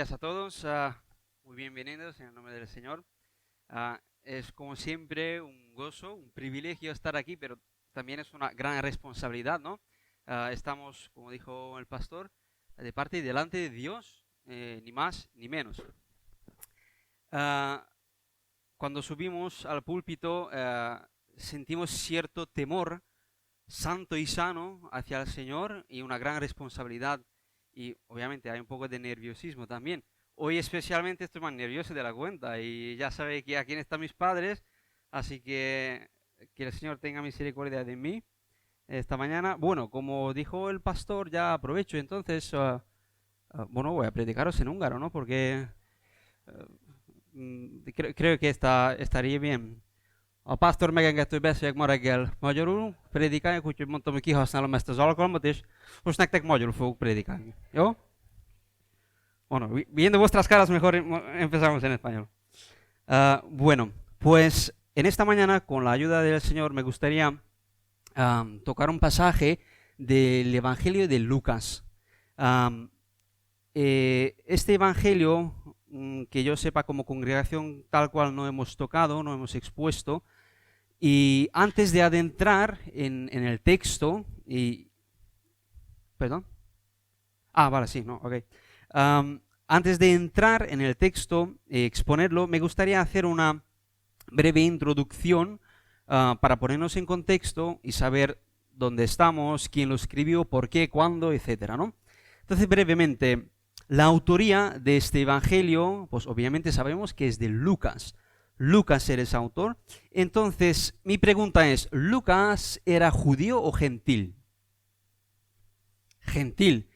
días a todos, muy bienvenidos en el nombre del Señor. Es como siempre un gozo, un privilegio estar aquí, pero también es una gran responsabilidad, ¿no? Estamos, como dijo el pastor, de parte y delante de Dios, ni más ni menos. Cuando subimos al púlpito sentimos cierto temor santo y sano hacia el Señor y una gran responsabilidad. Y obviamente hay un poco de nerviosismo también. Hoy especialmente estoy más nervioso de la cuenta y ya sabe que aquí están mis padres, así que el Señor tenga misericordia de mí esta mañana. Bueno, como dijo el pastor, ya aprovecho entonces, bueno, voy a predicaros en húngaro, ¿no? Porque creo que estaría bien. A pásztor megengedte, hogy beszéljek ma reggel magyarul, prédikáljak, úgyhogy mondtam, hogy kihasználom ezt az alkalmat, és most nektek magyarul fogok prédikálni. ¿Yo? Bueno, viendo vuestras caras, mejor empezamos en español. Bueno, pues en esta mañana, con la ayuda del Señor, me gustaría tocar un pasaje del Evangelio de Lucas. Este Evangelio, que yo sepa, como congregación tal cual no hemos tocado, no hemos expuesto. Y antes de adentrar en el texto, ¿Perdón? Vale, sí, no, ok. Antes de entrar en el texto y exponerlo, me gustaría hacer una breve introducción para ponernos en contexto y saber dónde estamos, quién lo escribió, por qué, cuándo, etcétera, ¿no? Entonces, brevemente, la autoría de este evangelio, pues obviamente sabemos que es de Lucas. Lucas eres autor. Entonces, mi pregunta es, ¿Lucas era judío o gentil? Gentil.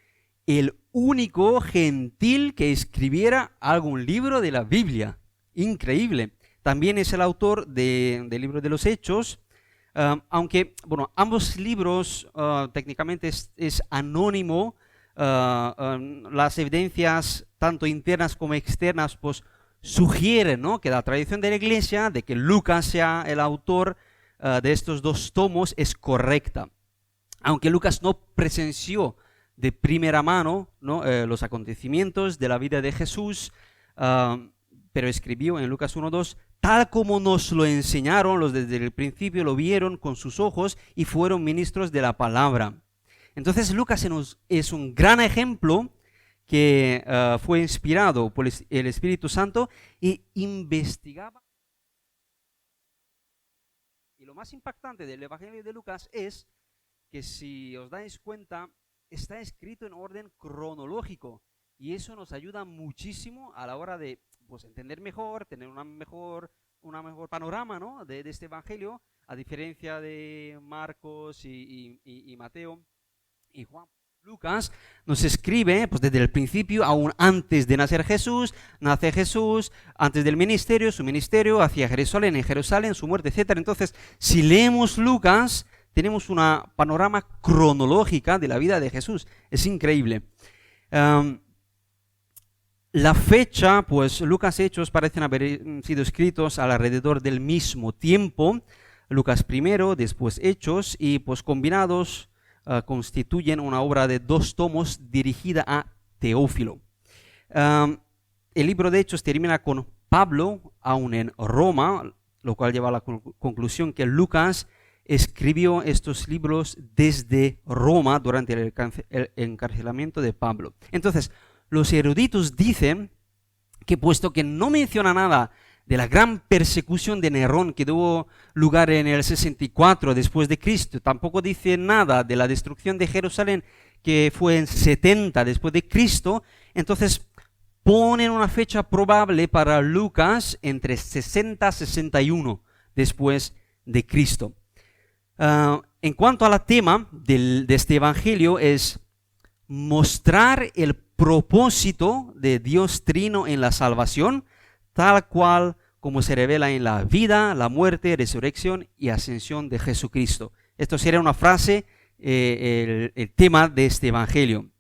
El único gentil que escribiera algún libro de la Biblia. Increíble. También es el autor del libro de los Hechos, aunque, bueno, ambos libros técnicamente es anónimo. Las evidencias, tanto internas como externas, pues sugieren, ¿no?, que la tradición de la Iglesia de que Lucas sea el autor de estos dos tomos es correcta. Aunque Lucas no presenció de primera mano, ¿no?, los acontecimientos de la vida de Jesús, pero escribió en Lucas 1:2, tal como nos lo enseñaron, los desde el principio lo vieron con sus ojos y fueron ministros de la palabra. Entonces Lucas es un gran ejemplo que fue inspirado por el Espíritu Santo y investigaba. Y lo más impactante del Evangelio de Lucas es que, si os dais cuenta, está escrito en orden cronológico y eso nos ayuda muchísimo a la hora de, pues, entender mejor, tener una mejor panorama, ¿no?, de este Evangelio, a diferencia de Marcos y Mateo y Juan. Lucas nos escribe, pues, desde el principio, aún antes de nacer Jesús, nace Jesús, antes del ministerio, su ministerio, hacia Jerusalén, en Jerusalén, su muerte, etc. Entonces, si leemos Lucas, tenemos una panorama cronológica de la vida de Jesús. Es increíble. La fecha, pues Lucas Hechos parecen haber sido escritos alrededor del mismo tiempo. Lucas primero, después Hechos, y pues combinados constituyen una obra de 2 tomos dirigida a Teófilo. El libro de Hechos termina con Pablo aún en Roma, lo cual lleva a la conclusión que Lucas escribió estos libros desde Roma durante el encarcelamiento de Pablo. Entonces, los eruditos dicen que, puesto que no menciona nada de la gran persecución de Nerón que tuvo lugar en el 64 después de Cristo, tampoco dice nada de la destrucción de Jerusalén que fue en 70 después de Cristo, entonces ponen una fecha probable para Lucas entre 60 y 61 después de Cristo. En cuanto al tema de este evangelio, es mostrar el propósito de Dios Trino en la salvación, tal cual como se revela en la vida, la muerte, resurrección y ascensión de Jesucristo. Esto sería una frase, el tema de este evangelio.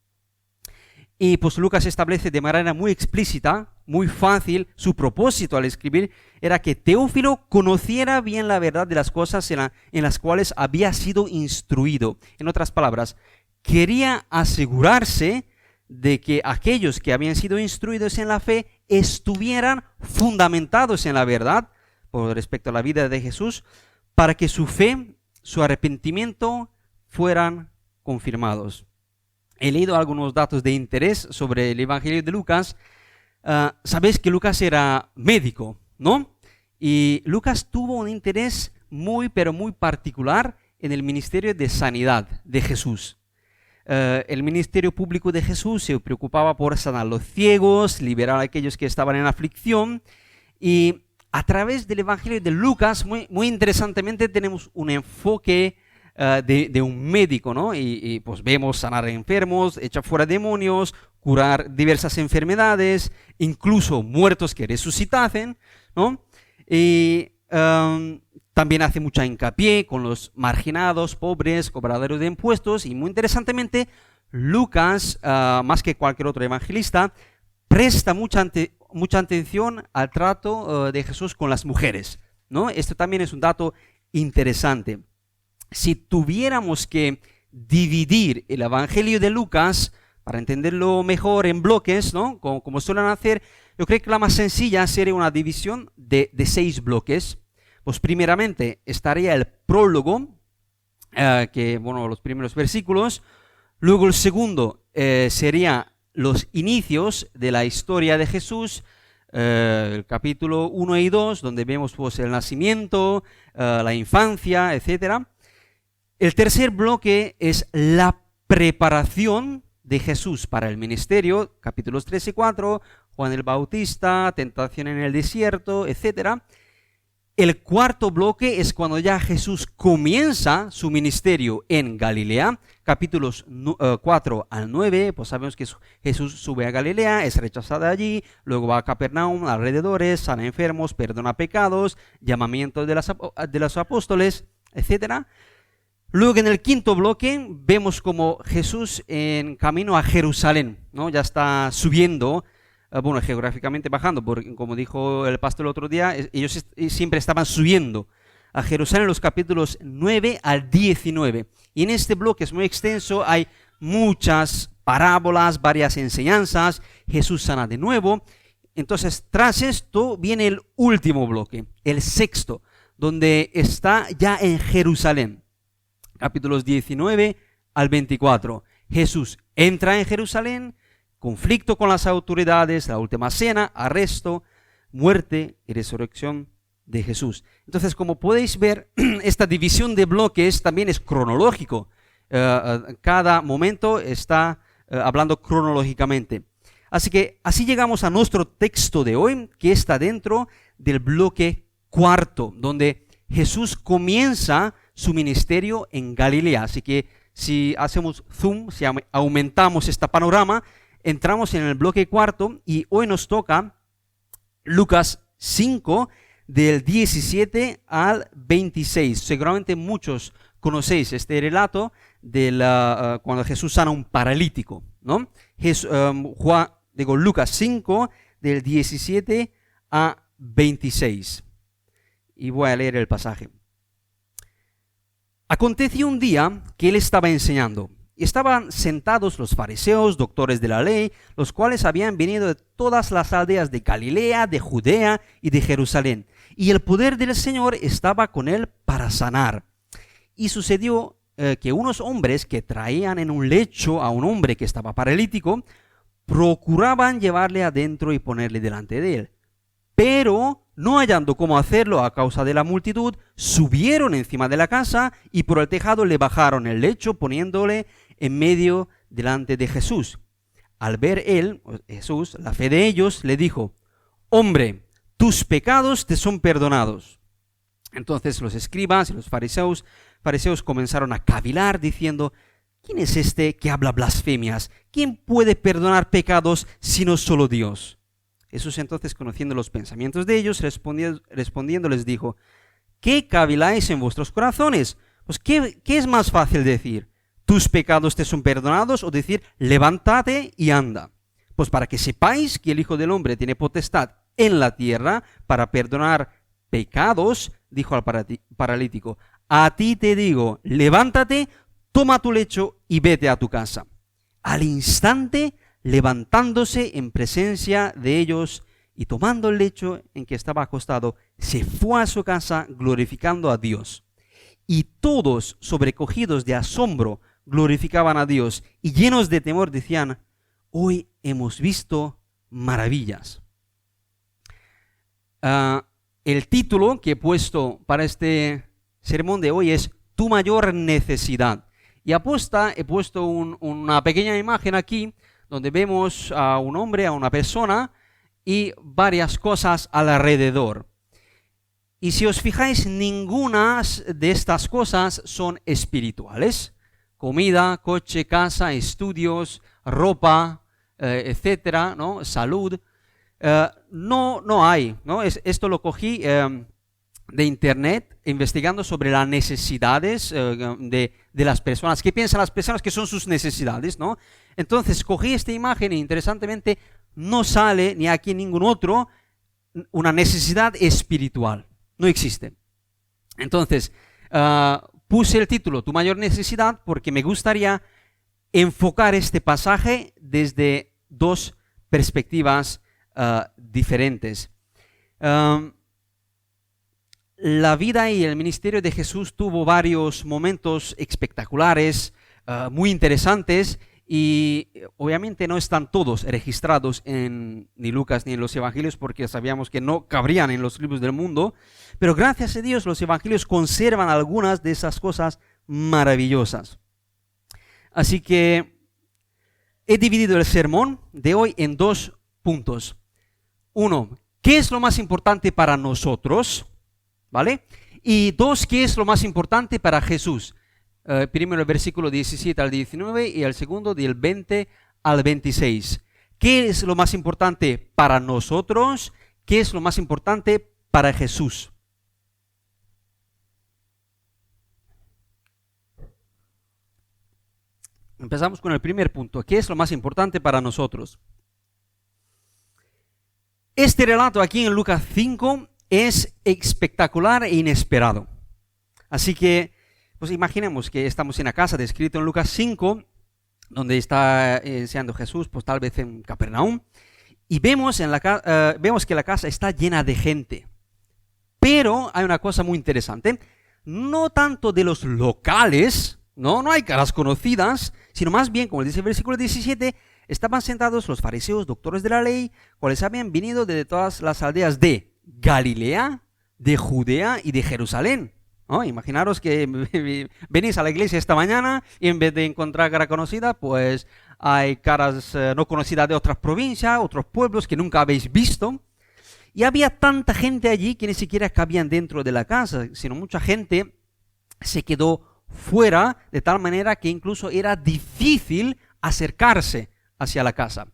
Y pues Lucas establece de manera muy explícita, muy fácil, su propósito al escribir era que Teófilo conociera bien la verdad de las cosas en las cuales había sido instruido. En otras palabras, quería asegurarse de que aquellos que habían sido instruidos en la fe estuvieran fundamentados en la verdad por respecto a la vida de Jesús, para que su fe, su arrepentimiento fueran confirmados. He leído algunos datos de interés sobre el Evangelio de Lucas. Sabéis que Lucas era médico, ¿no? Y Lucas tuvo un interés muy, pero muy particular en el ministerio de sanidad de Jesús. El ministerio público de Jesús se preocupaba por sanar a los ciegos, liberar a aquellos que estaban en aflicción, y a través del Evangelio de Lucas, muy interesantemente, tenemos un enfoque de un médico, ¿no? Y pues vemos sanar a enfermos, echar fuera demonios, curar diversas enfermedades, incluso muertos que resucitasen, ¿no? Y también hace mucha hincapié con los marginados, pobres, cobradores de impuestos, y muy interesantemente, Lucas, más que cualquier otro evangelista, presta mucha atención al trato de Jesús con las mujeres, ¿no? Esto también es un dato interesante. Si tuviéramos que dividir el Evangelio de Lucas, para entenderlo mejor en bloques, ¿no? Como suelen hacer, yo creo que la más sencilla sería una división de 6 bloques. Pues primeramente estaría el prólogo, los primeros versículos. Luego el segundo sería los inicios de la historia de Jesús, el capítulo 1 y 2, donde vemos pues el nacimiento, la infancia, etc. El tercer bloque es la preparación de Jesús para el ministerio, capítulos 3 y 4, Juan el Bautista, tentación en el desierto, etc. El cuarto bloque es cuando ya Jesús comienza su ministerio en Galilea, capítulos 4 al 9, pues sabemos que Jesús sube a Galilea, es rechazado allí, luego va a Capernaum, alrededores, sana enfermos, perdona pecados, llamamiento de los apóstoles, etc. Luego en el quinto bloque vemos como Jesús en camino a Jerusalén, ¿no? Ya está subiendo, geográficamente bajando, porque como dijo el pastor el otro día, ellos siempre estaban subiendo a Jerusalén, los capítulos 9 al 19. Y en este bloque es muy extenso, hay muchas parábolas, varias enseñanzas, Jesús sana de nuevo. Entonces, tras esto viene el último bloque, el sexto, donde está ya en Jerusalén. Capítulos 19 al 24. Jesús entra en Jerusalén, conflicto con las autoridades, la última cena, arresto, muerte y resurrección de Jesús. Entonces, como podéis ver, esta división de bloques también es cronológico. Cada momento está hablando cronológicamente. Así que así llegamos a nuestro texto de hoy, que está dentro del bloque cuarto, donde Jesús comienza su ministerio en Galilea. Así que si hacemos zoom, si aumentamos este panorama, entramos en el bloque cuarto y hoy nos toca Lucas 5, del 17 al 26. Seguramente muchos conocéis este relato de cuando Jesús sana a un paralítico, ¿no? Lucas 5, del 17 a 26. Y voy a leer el pasaje. Aconteció un día que él estaba enseñando, y estaban sentados los fariseos, doctores de la ley, los cuales habían venido de todas las aldeas de Galilea, de Judea y de Jerusalén. Y el poder del Señor estaba con él para sanar. Y sucedió que unos hombres que traían en un lecho a un hombre que estaba paralítico, procuraban llevarle adentro y ponerle delante de él. Pero, no hallando cómo hacerlo a causa de la multitud, subieron encima de la casa y por el tejado le bajaron el lecho, poniéndole en medio delante de Jesús. Al ver él, Jesús, la fe de ellos, le dijo: hombre, tus pecados te son perdonados. Entonces los escribas y los fariseos comenzaron a cavilar diciendo: ¿quién es este que habla blasfemias? ¿Quién puede perdonar pecados sino solo Dios? Jesús entonces, conociendo los pensamientos de ellos, respondiendo les dijo: ¿qué caviláis en vuestros corazones? Pues ¿qué es más fácil decir? ¿Tus pecados te son perdonados? O decir: levántate y anda. Pues para que sepáis que el Hijo del Hombre tiene potestad en la tierra para perdonar pecados, dijo al paralítico: a ti te digo, levántate, toma tu lecho y vete a tu casa. Al instante levantándose en presencia de ellos y tomando el lecho en que estaba acostado, se fue a su casa glorificando a Dios. Y todos, sobrecogidos de asombro, glorificaban a Dios y llenos de temor decían: hoy hemos visto maravillas. El título que he puesto para este sermón de hoy es Tu mayor necesidad. Y aposta he puesto una pequeña imagen aquí donde vemos a un hombre, a una persona y varias cosas alrededor. Y si os fijáis, ninguna de estas cosas son espirituales. Comida, coche, casa, estudios, ropa, etcétera, ¿no? Salud. No hay, ¿no? Esto lo cogí de internet, investigando sobre las necesidades de las personas. ¿Qué piensan las personas que son sus necesidades, no? Entonces, cogí esta imagen e interesantemente no sale ni aquí en ningún otro una necesidad espiritual. No existe. Entonces, puse el título Tu mayor necesidad porque me gustaría enfocar este pasaje desde dos perspectivas diferentes. La vida y el ministerio de Jesús tuvo varios momentos espectaculares, muy interesantes, y obviamente no están todos registrados en ni Lucas ni en los evangelios porque sabíamos que no cabrían en los libros del mundo, pero gracias a Dios los evangelios conservan algunas de esas cosas maravillosas. Así que he dividido el sermón de hoy en dos puntos. Uno, ¿qué es lo más importante para nosotros? ¿Vale? Y dos, ¿qué es lo más importante para Jesús? Primero el versículo 17 al 19 y el segundo del 20 al 26. ¿Qué es lo más importante para nosotros? ¿Qué es lo más importante para Jesús? Empezamos con el primer punto. ¿Qué es lo más importante para nosotros? Este relato aquí en Lucas 5 es espectacular e inesperado. Así que, pues imaginemos que estamos en la casa descrito en Lucas 5, donde está enseñando Jesús, pues tal vez en Capernaum, y vemos que la casa está llena de gente. Pero hay una cosa muy interesante, no tanto de los locales, no hay caras conocidas, sino más bien, como dice el versículo 17, estaban sentados los fariseos, doctores de la ley, cuales habían venido de todas las aldeas de Galilea, de Judea y de Jerusalén. ¿No? Imaginaros que venís a la iglesia esta mañana y en vez de encontrar cara conocida, pues hay caras no conocidas de otras provincias, otros pueblos que nunca habéis visto. Y había tanta gente allí que ni siquiera cabían dentro de la casa, sino mucha gente se quedó fuera, de tal manera que incluso era difícil acercarse hacia la casa.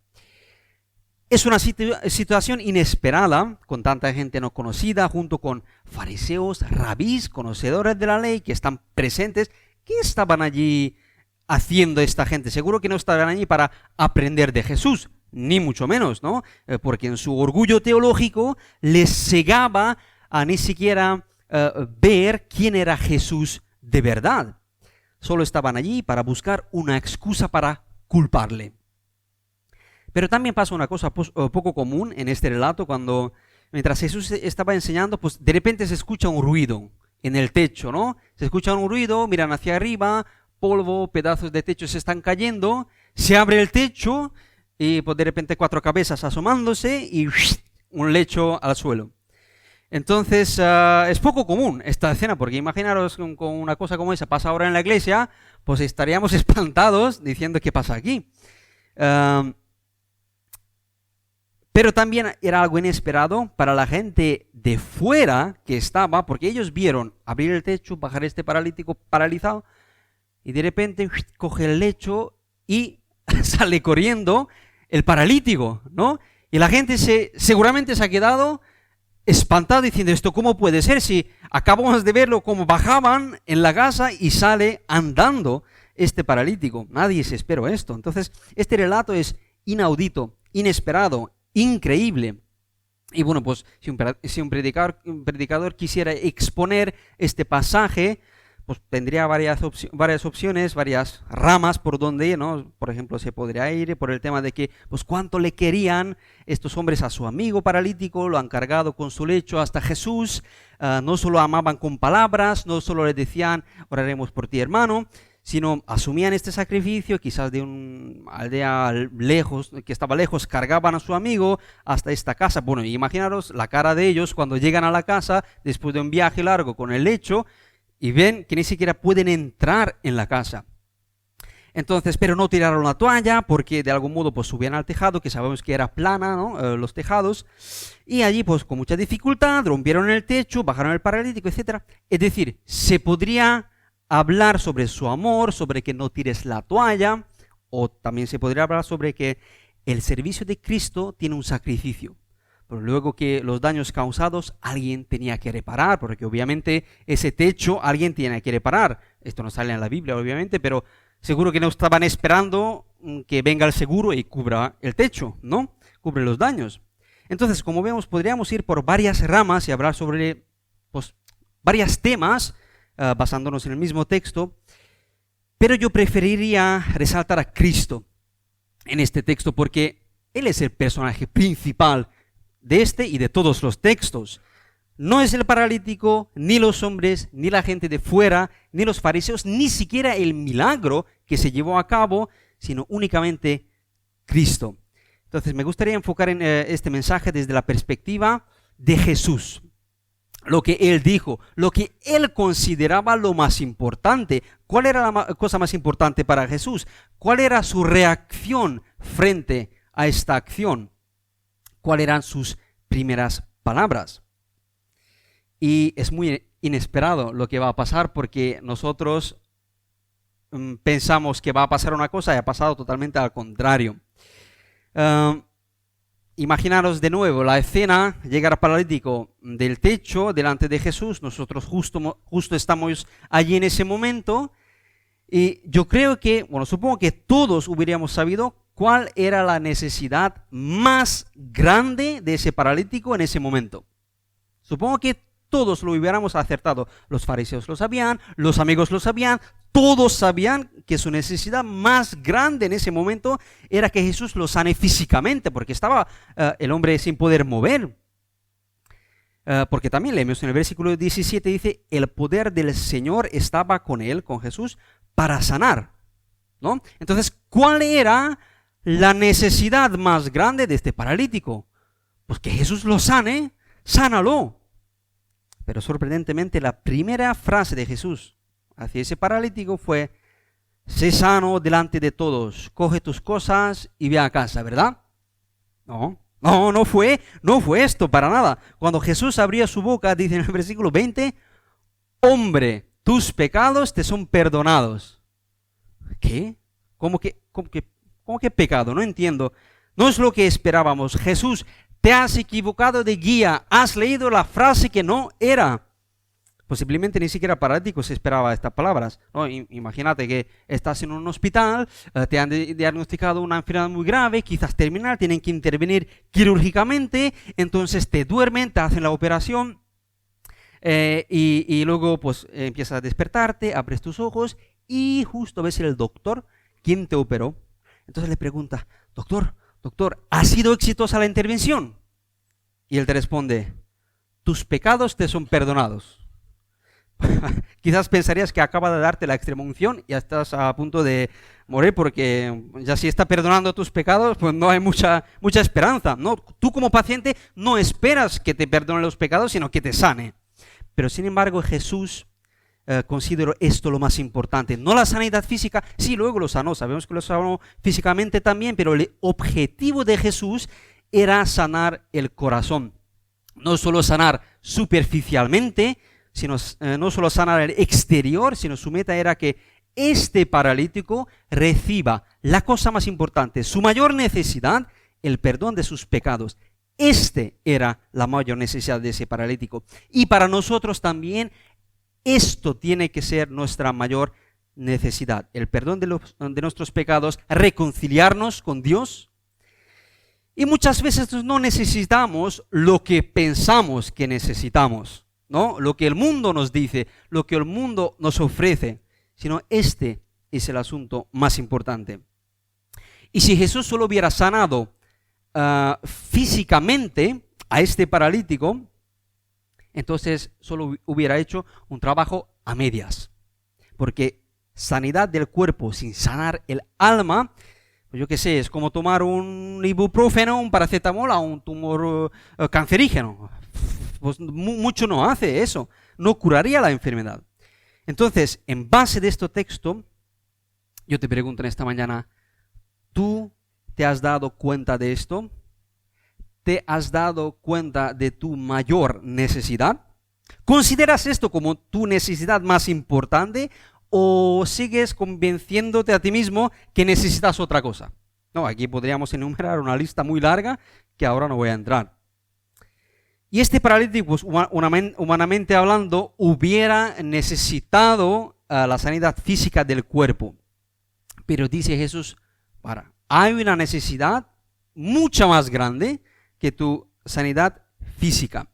Es una situación inesperada, con tanta gente no conocida, junto con fariseos, rabís, conocedores de la ley, que están presentes. ¿Qué estaban allí haciendo esta gente? Seguro que no estaban allí para aprender de Jesús, ni mucho menos, ¿no? Porque en su orgullo teológico les cegaba a ni siquiera ver quién era Jesús de verdad. Solo estaban allí para buscar una excusa para culparle. Pero también pasa una cosa poco común en este relato, mientras Jesús estaba enseñando, pues de repente se escucha un ruido en el techo, ¿no? Se escucha un ruido, miran hacia arriba, polvo, pedazos de techo se están cayendo, se abre el techo y pues de repente 4 cabezas asomándose y un lecho al suelo. Entonces es poco común esta escena, porque imaginaros con una cosa como esa pasa ahora en la iglesia, pues estaríamos espantados diciendo ¿qué pasa aquí? Pero también era algo inesperado para la gente de fuera que estaba, porque ellos vieron abrir el techo, bajar este paralítico paralizado, y de repente coge el lecho y sale corriendo el paralítico, ¿no? Y la gente seguramente se ha quedado espantada diciendo, ¿esto cómo puede ser? Si acabamos de verlo como bajaban en la casa y sale andando este paralítico. Nadie se esperó esto. Entonces, este relato es inaudito, inesperado, increíble. Y bueno, pues si un predicador quisiera exponer este pasaje, pues tendría varias opciones, varias ramas por donde ir, ¿no? Por ejemplo, se podría ir por el tema de que, pues cuánto le querían estos hombres a su amigo paralítico, lo han cargado con su lecho hasta Jesús, no solo amaban con palabras, no solo le decían, oraremos por ti, hermano, sino asumían este sacrificio, quizás de una aldea lejos, que estaba lejos, cargaban a su amigo hasta esta casa. Bueno, imaginaros la cara de ellos cuando llegan a la casa, después de un viaje largo con el lecho, y ven que ni siquiera pueden entrar en la casa. Entonces, pero no tiraron la toalla, porque de algún modo pues subían al tejado, que sabemos que era plana, ¿no? Los tejados, y allí pues con mucha dificultad rompieron el techo, bajaron el paralítico, etc. Es decir, se podría hablar sobre su amor, sobre que no tires la toalla, o también se podría hablar sobre que el servicio de Cristo tiene un sacrificio, pero luego que los daños causados alguien tenía que reparar, porque obviamente ese techo alguien tiene que reparar. Esto no sale en la Biblia, obviamente, pero seguro que no estaban esperando que venga el seguro y cubra el techo, ¿no? Cubre los daños. Entonces, como vemos, podríamos ir por varias ramas y hablar sobre pues, varios temas, basándonos en el mismo texto, pero yo preferiría resaltar a Cristo en este texto porque Él es el personaje principal de este y de todos los textos. No es el paralítico, ni los hombres, ni la gente de fuera, ni los fariseos, ni siquiera el milagro que se llevó a cabo, sino únicamente Cristo. Entonces me gustaría enfocar en este mensaje desde la perspectiva de Jesús. Lo que Él dijo, lo que Él consideraba lo más importante. ¿Cuál era la cosa más importante para Jesús? ¿Cuál era su reacción frente a esta acción? ¿Cuáles eran sus primeras palabras? Y es muy inesperado lo que va a pasar porque nosotros pensamos que va a pasar una cosa y ha pasado totalmente al contrario. Imaginaros de nuevo la escena, llegar paralítico del techo delante de Jesús, nosotros justo estamos allí en ese momento y yo creo que, bueno, supongo que todos hubiéramos sabido cuál era la necesidad más grande de ese paralítico en ese momento. Supongo que todos lo hubiéramos acertado. Los fariseos lo sabían, los amigos lo sabían, todos sabían que su necesidad más grande en ese momento era que Jesús lo sane físicamente, porque estaba el hombre sin poder mover. Porque también leemos en el versículo 17, dice, el poder del Señor estaba con él, con Jesús, para sanar, ¿no? Entonces, ¿cuál era la necesidad más grande de este paralítico? Pues que Jesús lo sane, sánalo. Pero sorprendentemente la primera frase de Jesús hacia ese paralítico fue, sé sano delante de todos, coge tus cosas y ve a casa, ¿verdad? No fue esto para nada. Cuando Jesús abría su boca, dice en el versículo 20, hombre, tus pecados te son perdonados. ¿Qué? ¿Cómo que pecado? No entiendo. No es lo que esperábamos. Jesús, te has equivocado de guía, has leído la frase que no era. Posiblemente ni siquiera paralítico se esperaba estas palabras, ¿no? Imagínate que estás en un hospital, te han diagnosticado una enfermedad muy grave, quizás terminal, tienen que intervenir quirúrgicamente, entonces te duermen, te hacen la operación y luego pues empiezas a despertarte, abres tus ojos y justo ves el doctor quien te operó. Entonces le pregunta, doctor, ¿ha sido exitosa la intervención? Y él te responde, tus pecados te son perdonados. Quizás pensarías que acaba de darte la extremunción y ya estás a punto de morir porque ya si está perdonando tus pecados, pues no hay mucha esperanza, ¿no? Tú como paciente no esperas que te perdone los pecados, sino que te sane. Pero sin embargo Jesús consideró esto lo más importante, no la sanidad física, sí, luego lo sanó, sabemos que lo sanó físicamente también, pero el objetivo de Jesús era sanar el corazón, no solo sanar superficialmente, sino no solo sanar el exterior, sino su meta era que este paralítico reciba la cosa más importante, su mayor necesidad, el perdón de sus pecados. Este era la mayor necesidad de ese paralítico. Y para nosotros también esto tiene que ser nuestra mayor necesidad, el perdón de nuestros pecados, reconciliarnos con Dios. Y muchas veces no necesitamos lo que pensamos que necesitamos. ¿no? Lo que el mundo nos dice, lo que el mundo nos ofrece, sino este es el asunto más importante. Y si Jesús solo hubiera sanado físicamente a este paralítico, entonces solo hubiera hecho un trabajo a medias. Porque sanidad del cuerpo sin sanar el alma, pues yo qué sé, es como tomar un ibuprofeno, un paracetamol a un tumor cancerígeno. Pues mucho no hace eso, no curaría la enfermedad. Entonces, en base de este texto, yo te pregunto en esta mañana, ¿tú te has dado cuenta de esto? ¿Te has dado cuenta de tu mayor necesidad? ¿Consideras esto como tu necesidad más importante o sigues convenciéndote a ti mismo que necesitas otra cosa? No, aquí podríamos enumerar una lista muy larga que ahora no voy a entrar. Y este paralítico, pues, humanamente hablando, hubiera necesitado la sanidad física del cuerpo. Pero dice Jesús, hay una necesidad mucha más grande que tu sanidad física.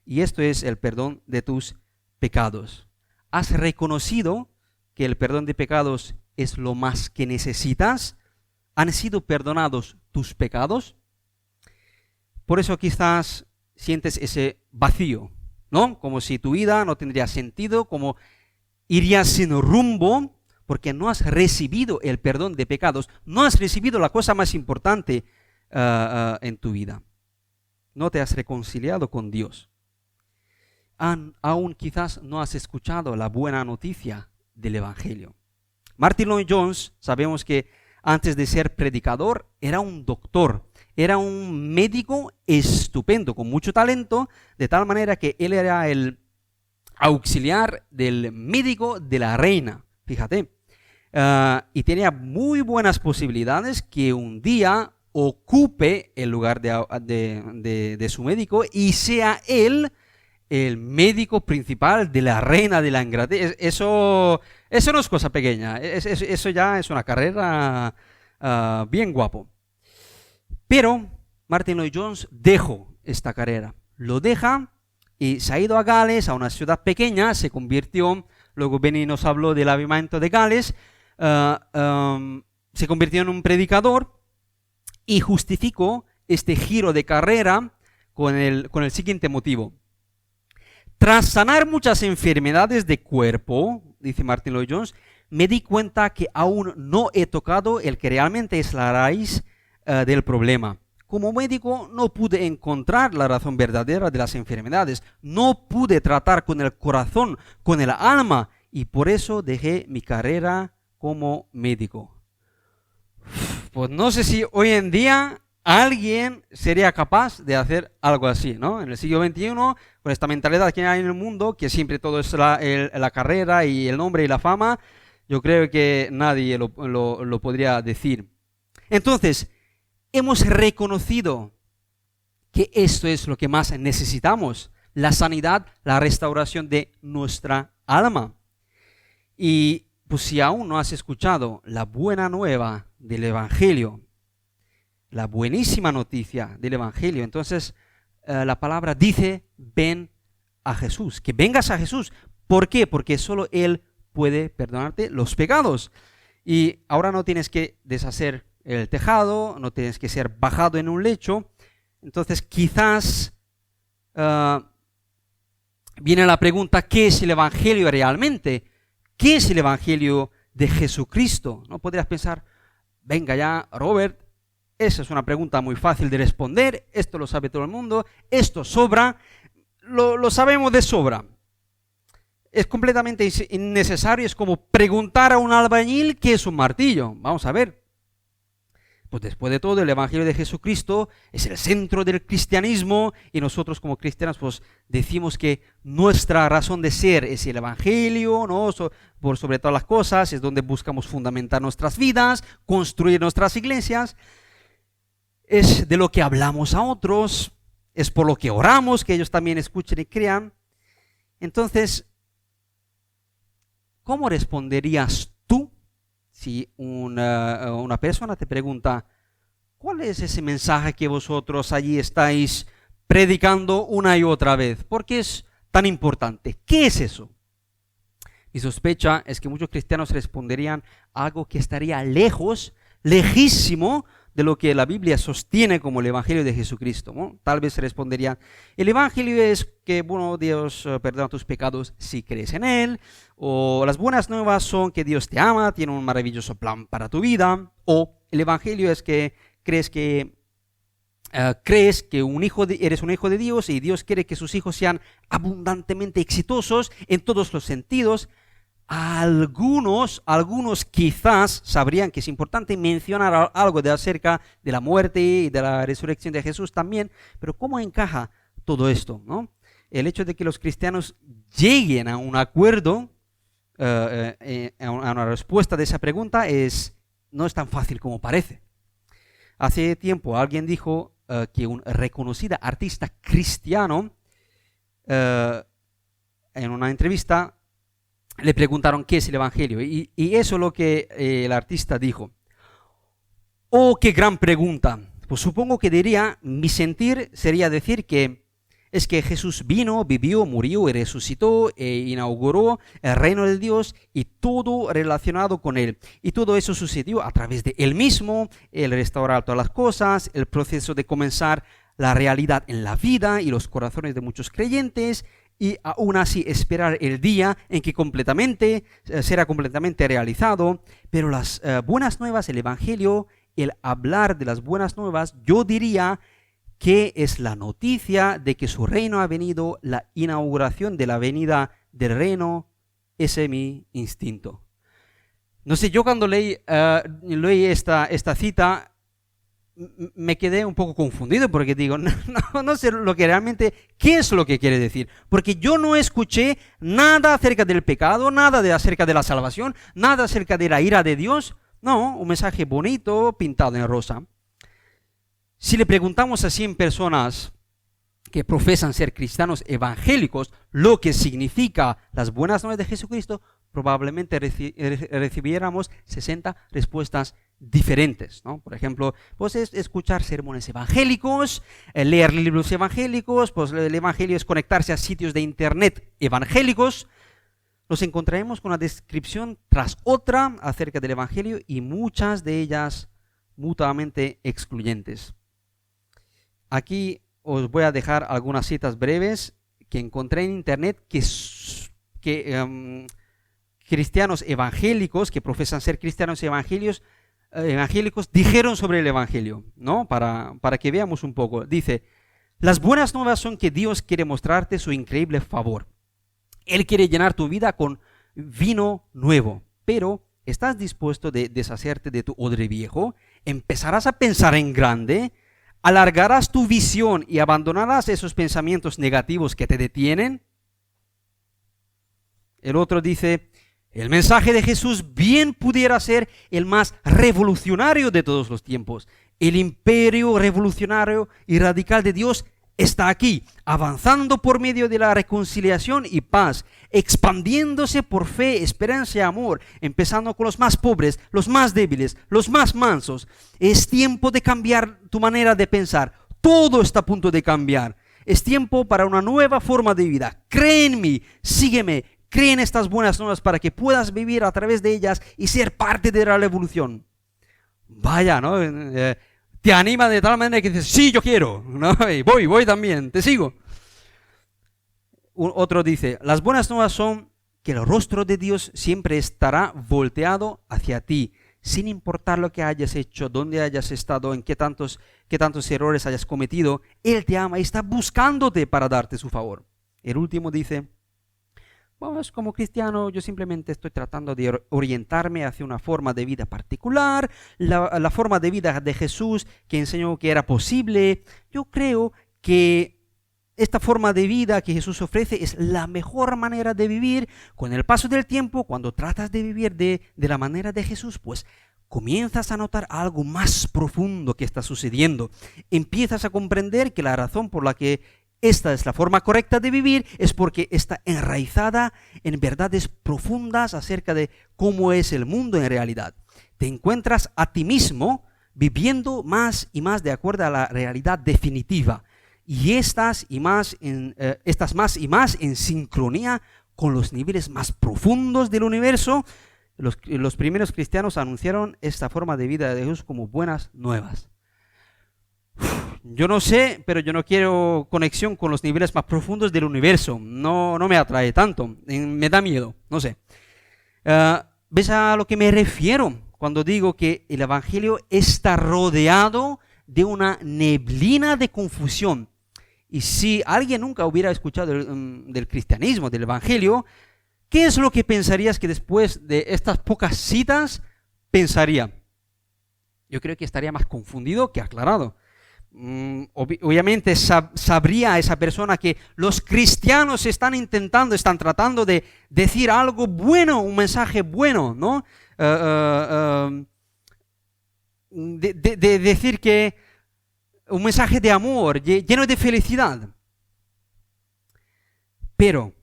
Y esto es el perdón de tus pecados. ¿Has reconocido que el perdón de pecados es lo más que necesitas? ¿Han sido perdonados tus pecados? Por eso quizás sientes ese vacío, ¿no? Como si tu vida no tendría sentido, como irías sin rumbo, porque no has recibido el perdón de pecados, no has recibido la cosa más importante en tu vida. No te has reconciliado con Dios. Aún quizás no has escuchado la buena noticia del Evangelio. Martyn Lloyd-Jones, sabemos que antes de ser predicador, era un doctor, era un médico estupendo, con mucho talento, de tal manera que él era el auxiliar del médico de la reina, fíjate. Y tenía muy buenas posibilidades que un día ocupe el lugar de su médico y sea él el médico principal de la reina de la Inglaterra. Eso no es cosa pequeña, eso ya es una carrera bien guapo. Pero Martyn Lloyd-Jones dejó esta carrera, lo deja y se ha ido a Gales, a una ciudad pequeña, se convirtió, luego Benny nos habló del avivamiento de Gales, se convirtió en un predicador y justificó este giro de carrera con el siguiente motivo. Tras sanar muchas enfermedades de cuerpo, dice Martyn Lloyd-Jones, me di cuenta que aún no he tocado el que realmente es la raíz del problema. Como médico no pude encontrar la razón verdadera de las enfermedades, no pude tratar con el corazón, con el alma, y por eso dejé mi carrera como médico. Pues no sé si hoy en día alguien sería capaz de hacer algo así, ¿no? En el siglo XXI, con esta mentalidad que hay en el mundo, que siempre todo es la carrera y el nombre y la fama, yo creo que nadie lo podría decir. Entonces, hemos reconocido que esto es lo que más necesitamos, la sanidad, la restauración de nuestra alma. Y pues si aún no has escuchado la buena nueva del Evangelio, la buenísima noticia del Evangelio, entonces la palabra dice, ven a Jesús, que vengas a Jesús. ¿Por qué? Porque solo Él puede perdonarte los pecados. Y ahora no tienes que deshacer el tejado, no tienes que ser bajado en un lecho. Entonces quizás viene la pregunta, ¿qué es el Evangelio realmente? ¿Qué es el Evangelio de Jesucristo? No podrías pensar, venga ya, Robert, esa es una pregunta muy fácil de responder, esto lo sabe todo el mundo, esto sobra, lo sabemos de sobra. Es completamente innecesario, es como preguntar a un albañil qué es un martillo. Vamos a ver. Pues después de todo, el Evangelio de Jesucristo es el centro del cristianismo y nosotros como cristianos pues decimos que nuestra razón de ser es el Evangelio, ¿no? Por sobre todas las cosas, es donde buscamos fundamentar nuestras vidas, construir nuestras iglesias. Es de lo que hablamos a otros, es por lo que oramos, que ellos también escuchen y crean. Entonces, ¿cómo responderías tú si una persona te pregunta, ¿cuál es ese mensaje que vosotros allí estáis predicando una y otra vez? Porque es tan importante. ¿Qué es eso? Mi sospecha es que muchos cristianos responderían algo que estaría lejos, lejísimo de lo que la Biblia sostiene como el Evangelio de Jesucristo, ¿no? Tal vez responderían, el Evangelio es que, bueno, Dios perdona tus pecados si crees en Él, o las buenas nuevas son que Dios te ama, tiene un maravilloso plan para tu vida, o el Evangelio es que crees que eres un hijo de Dios y Dios quiere que sus hijos sean abundantemente exitosos en todos los sentidos. Algunos quizás sabrían que es importante mencionar algo acerca de la muerte y de la resurrección de Jesús también, pero ¿cómo encaja todo esto, ¿no? El hecho de que los cristianos lleguen a un acuerdo, a una respuesta de esa pregunta no es tan fácil como parece. Hace tiempo alguien dijo que un reconocido artista cristiano en una entrevista le preguntaron qué es el Evangelio y eso es lo que el artista dijo. ¡Oh, qué gran pregunta! Pues supongo que mi sentir sería decir que es que Jesús vino, vivió, murió y resucitó e inauguró el reino de Dios y todo relacionado con Él. Y todo eso sucedió a través de Él mismo, el restaurar todas las cosas, el proceso de comenzar la realidad en la vida y los corazones de muchos creyentes, y aún así esperar el día en que será completamente realizado. Pero las buenas nuevas, el Evangelio, el hablar de las buenas nuevas, yo diría que es la noticia de que su reino ha venido, la inauguración de la venida del reino. Ese es mi instinto. No sé, yo cuando leí esta cita, me quedé un poco confundido porque digo, no sé qué es lo que quiere decir. Porque yo no escuché nada acerca del pecado, nada acerca de la salvación, nada acerca de la ira de Dios. No, un mensaje bonito pintado en rosa. Si le preguntamos a 100 personas que profesan ser cristianos evangélicos lo que significa las buenas nuevas de Jesucristo, probablemente recibiéramos 60 respuestas diferentes, ¿no? Por ejemplo, pues es escuchar sermones evangélicos, leer libros evangélicos, pues el evangelio es conectarse a sitios de internet evangélicos. Nos encontraremos con una descripción tras otra acerca del evangelio y muchas de ellas mutuamente excluyentes. Aquí os voy a dejar algunas citas breves que encontré en internet que cristianos evangélicos, que profesan ser cristianos evangélicos, dijeron sobre el evangelio, ¿no? Para que veamos un poco. Dice, las buenas nuevas son que Dios quiere mostrarte su increíble favor. Él quiere llenar tu vida con vino nuevo, pero ¿estás dispuesto de deshacerte de tu odre viejo? ¿Empezarás a pensar en grande? ¿Alargarás tu visión y abandonarás esos pensamientos negativos que te detienen? El otro dice, el mensaje de Jesús bien pudiera ser el más revolucionario de todos los tiempos. El imperio revolucionario y radical de Dios está aquí, avanzando por medio de la reconciliación y paz, expandiéndose por fe, esperanza y amor, empezando con los más pobres, los más débiles, los más mansos. Es tiempo de cambiar tu manera de pensar. Todo está a punto de cambiar. Es tiempo para una nueva forma de vida. Cree en mí, sígueme, cree en estas buenas nuevas para que puedas vivir a través de ellas y ser parte de la revolución. Vaya, ¿no? Te anima de tal manera que dices, sí, yo quiero, ¿no? Y voy también, te sigo. Otro dice, las buenas nuevas son que el rostro de Dios siempre estará volteado hacia ti, sin importar lo que hayas hecho, dónde hayas estado, en qué tantos errores hayas cometido. Él te ama y está buscándote para darte su favor. El último dice, pues como cristiano yo simplemente estoy tratando de orientarme hacia una forma de vida particular, la forma de vida de Jesús que enseñó que era posible. Yo creo que esta forma de vida que Jesús ofrece es la mejor manera de vivir. Con el paso del tiempo, cuando tratas de vivir de la manera de Jesús, pues comienzas a notar algo más profundo que está sucediendo. Empiezas a comprender que la razón por la que esta es la forma correcta de vivir es porque está enraizada en verdades profundas acerca de cómo es el mundo en realidad. Te encuentras a ti mismo viviendo más y más de acuerdo a la realidad definitiva. y estas más y más en sincronía con los niveles más profundos del universo. Los primeros cristianos anunciaron esta forma de vida de Jesús como buenas nuevas. Yo no sé, pero yo no quiero conexión con los niveles más profundos del universo. No me atrae tanto, me da miedo, no sé. ¿Ves a lo que me refiero cuando digo que el Evangelio está rodeado de una neblina de confusión? Y si alguien nunca hubiera escuchado del cristianismo, del Evangelio, ¿qué es lo que pensarías que después de estas pocas citas pensaría? Yo creo que estaría más confundido que aclarado. Obviamente sabría esa persona que los cristianos están tratando de decir algo bueno, un mensaje bueno, ¿no? De decir que un mensaje de amor, lleno de felicidad. Pero,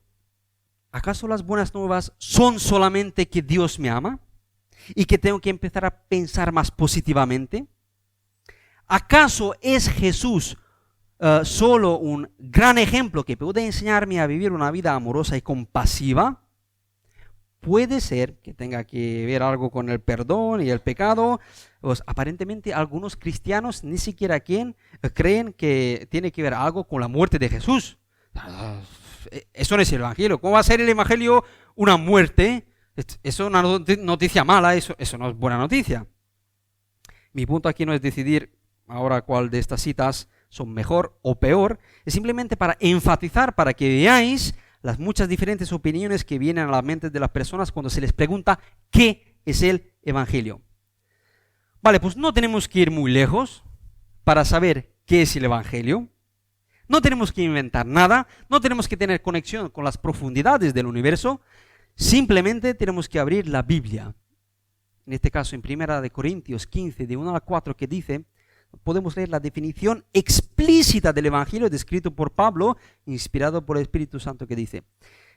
¿acaso las buenas nuevas son solamente que Dios me ama y que tengo que empezar a pensar más positivamente? ¿Acaso es Jesús solo un gran ejemplo que puede enseñarme a vivir una vida amorosa y compasiva? Puede ser que tenga que ver algo con el perdón y el pecado. Pues, aparentemente algunos cristianos ni siquiera creen que tiene que ver algo con la muerte de Jesús. Eso no es el Evangelio. ¿Cómo va a ser el Evangelio una muerte? Eso es una noticia mala, eso no es buena noticia. Mi punto aquí no es decidir ahora cuál de estas citas son mejor o peor, es simplemente para enfatizar, para que veáis las muchas diferentes opiniones que vienen a la mente de las personas cuando se les pregunta qué es el Evangelio. Vale, pues no tenemos que ir muy lejos para saber qué es el Evangelio. No tenemos que inventar nada, no tenemos que tener conexión con las profundidades del universo, simplemente tenemos que abrir la Biblia. En este caso, en 1 Corintios 15, de 1 a 4, que dice, podemos leer la definición explícita del Evangelio descrito por Pablo, inspirado por el Espíritu Santo, que dice: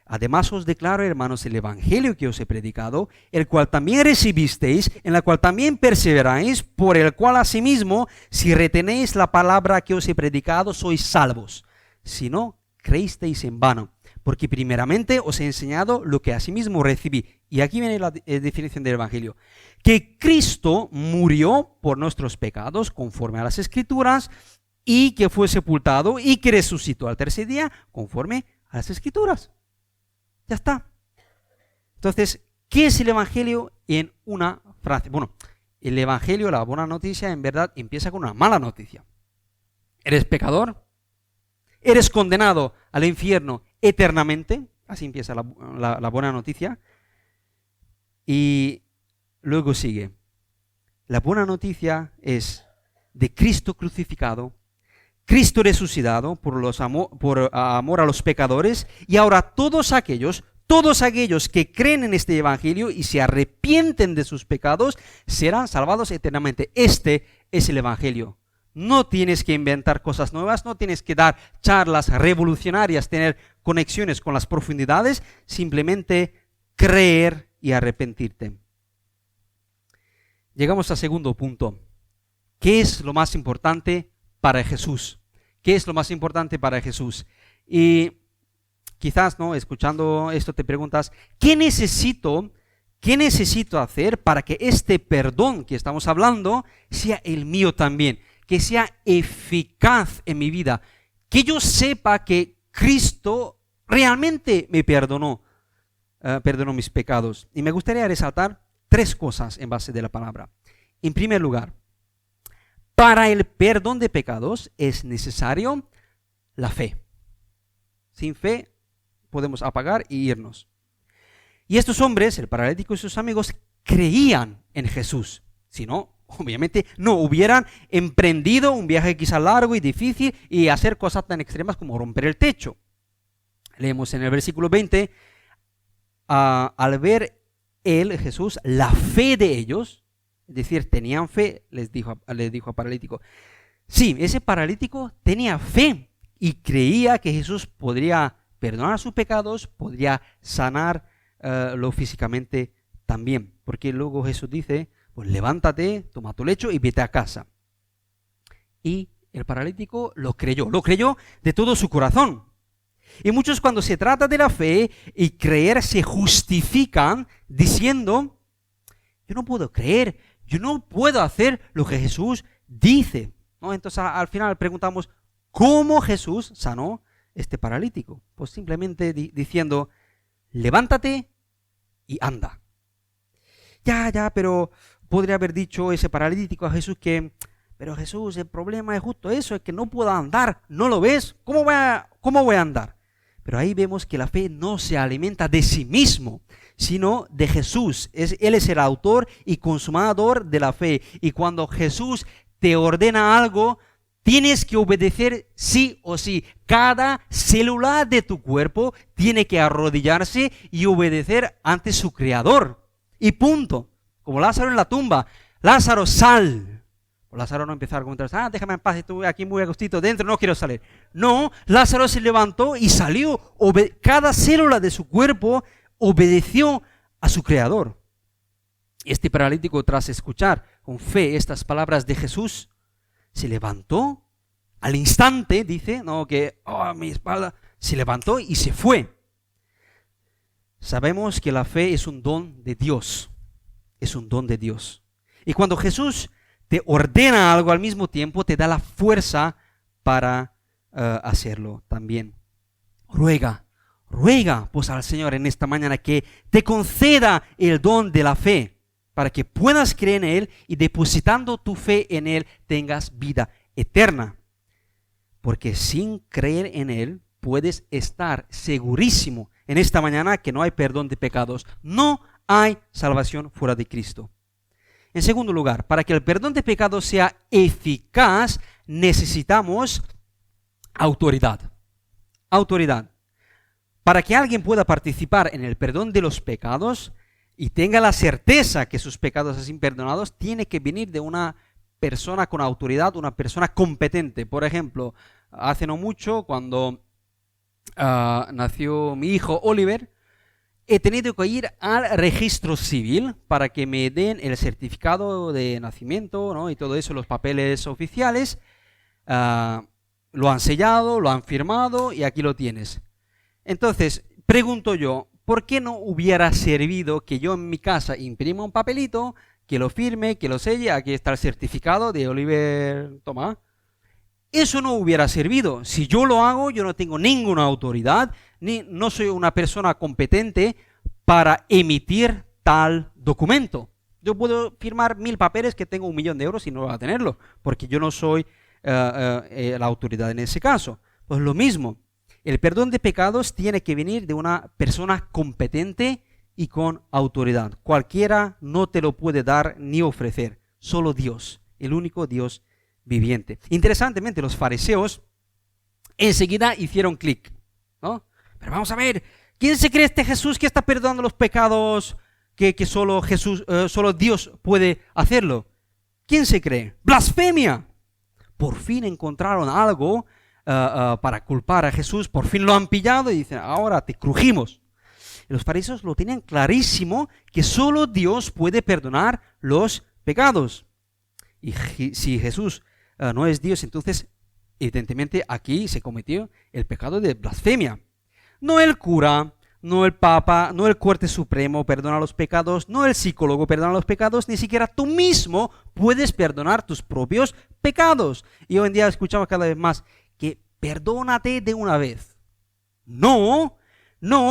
además os declaro, hermanos, el Evangelio que os he predicado, el cual también recibisteis, en la cual también perseveráis, por el cual asimismo, si retenéis la palabra que os he predicado, sois salvos. Si no, creísteis en vano, porque primeramente os he enseñado lo que asimismo recibí. Y aquí viene la definición del Evangelio: que Cristo murió por nuestros pecados conforme a las Escrituras, y que fue sepultado y que resucitó al tercer día conforme a las Escrituras. Ya está. Entonces, ¿qué es el Evangelio en una frase? Bueno, el Evangelio, la buena noticia, en verdad empieza con una mala noticia. ¿Eres pecador? ¿Eres condenado al infierno eternamente? Así empieza la buena noticia. Y luego sigue: la buena noticia es de Cristo crucificado, Cristo resucitado por amor a los pecadores, y ahora todos aquellos que creen en este Evangelio y se arrepienten de sus pecados serán salvados eternamente. Este es el Evangelio. No tienes que inventar cosas nuevas, no tienes que dar charlas revolucionarias, tener conexiones con las profundidades, simplemente creer y arrepentirte. Llegamos al segundo punto. ¿Qué es lo más importante para Jesús? ¿Qué es lo más importante para Jesús? Y quizás, ¿no?, escuchando esto te preguntas, ¿qué necesito hacer para que este perdón que estamos hablando sea el mío también? Que sea eficaz en mi vida. Que yo sepa que Cristo realmente me perdonó mis pecados. Y me gustaría resaltar 3 cosas en base de la palabra. En primer lugar, para el perdón de pecados es necesario la fe. Sin fe podemos apagar y irnos. Y estos hombres, el paralítico y sus amigos, creían en Jesús. Si no, obviamente no hubieran emprendido un viaje quizá largo y difícil y hacer cosas tan extremas como romper el techo. Leemos en el versículo 20, al ver Jesús, la fe de ellos, es decir, tenían fe, les dijo al paralítico. Sí, ese paralítico tenía fe y creía que Jesús podría perdonar sus pecados, podría sanarlo físicamente también. Porque luego Jesús dice: pues levántate, toma tu lecho y vete a casa. Y El paralítico lo creyó de todo su corazón. Y muchos cuando se trata de la fe y creer se justifican diciendo, yo no puedo creer, yo no puedo hacer lo que Jesús dice, ¿no? Entonces al final preguntamos, ¿cómo Jesús sanó este paralítico? Pues simplemente diciendo, levántate y anda. Pero podría haber dicho ese paralítico a Jesús pero Jesús, el problema es justo eso, es que no puedo andar, ¿no lo ves? ¿Cómo voy a andar? Pero ahí vemos que la fe no se alimenta de sí mismo, sino de Jesús. Él es el autor y consumador de la fe. Y cuando Jesús te ordena algo, tienes que obedecer sí o sí. Cada célula de tu cuerpo tiene que arrodillarse y obedecer ante su Creador. Y punto. Como Lázaro en la tumba. Lázaro, sal. Lázaro no empezó a argumentar, déjame en paz, estoy aquí muy a gustito dentro, no quiero salir. No, Lázaro se levantó y salió. Cada célula de su cuerpo obedeció a su Creador. Este paralítico, tras escuchar con fe estas palabras de Jesús, se levantó al instante, dice, mi espalda, se levantó y se fue. Sabemos que la fe es un don de Dios, es un don de Dios. Y cuando Jesús te ordena algo al mismo tiempo, te da la fuerza para hacerlo también. Ruega pues al Señor en esta mañana que te conceda el don de la fe, para que puedas creer en Él y depositando tu fe en Él tengas vida eterna. Porque sin creer en Él puedes estar segurísimo en esta mañana que no hay perdón de pecados. No hay salvación fuera de Cristo. En segundo lugar, para que el perdón de pecados sea eficaz, necesitamos autoridad. Autoridad. Para que alguien pueda participar en el perdón de los pecados y tenga la certeza que sus pecados han sido perdonados, tiene que venir de una persona con autoridad, una persona competente. Por ejemplo, hace no mucho, cuando nació mi hijo Oliver, he tenido que ir al registro civil para que me den el certificado de nacimiento, ¿no? Y todo eso, los papeles oficiales. Lo han sellado, lo han firmado y aquí lo tienes. Entonces, pregunto yo, ¿por qué no hubiera servido que yo en mi casa imprima un papelito, que lo firme, que lo selle? Aquí está el certificado de Oliver Tomás. Eso no hubiera servido. Si yo lo hago, yo no tengo ninguna autoridad, no soy una persona competente para emitir tal documento. Yo puedo firmar 1000 papeles que tengo 1.000.000 de euros y no voy a tenerlo, porque yo no soy la autoridad en ese caso. Pues lo mismo, el perdón de pecados tiene que venir de una persona competente y con autoridad. Cualquiera no te lo puede dar ni ofrecer, solo Dios, el único Dios viviente. Interesantemente, los fariseos enseguida hicieron clic, ¿no? Pero vamos a ver, ¿quién se cree este Jesús que está perdonando los pecados que solo Dios puede hacerlo? ¿Quién se cree? ¡Blasfemia! Por fin encontraron algo para culpar a Jesús, por fin lo han pillado y dicen, ahora te crujimos. Y los fariseos lo tenían clarísimo que solo Dios puede perdonar los pecados. Y si Jesús no es Dios, entonces evidentemente aquí se cometió el pecado de blasfemia. No el cura, no el papa, no el Corte Supremo perdona los pecados, no el psicólogo perdona los pecados, ni siquiera tú mismo puedes perdonar tus propios pecados. Y hoy en día escuchamos cada vez más que perdónate de una vez. No,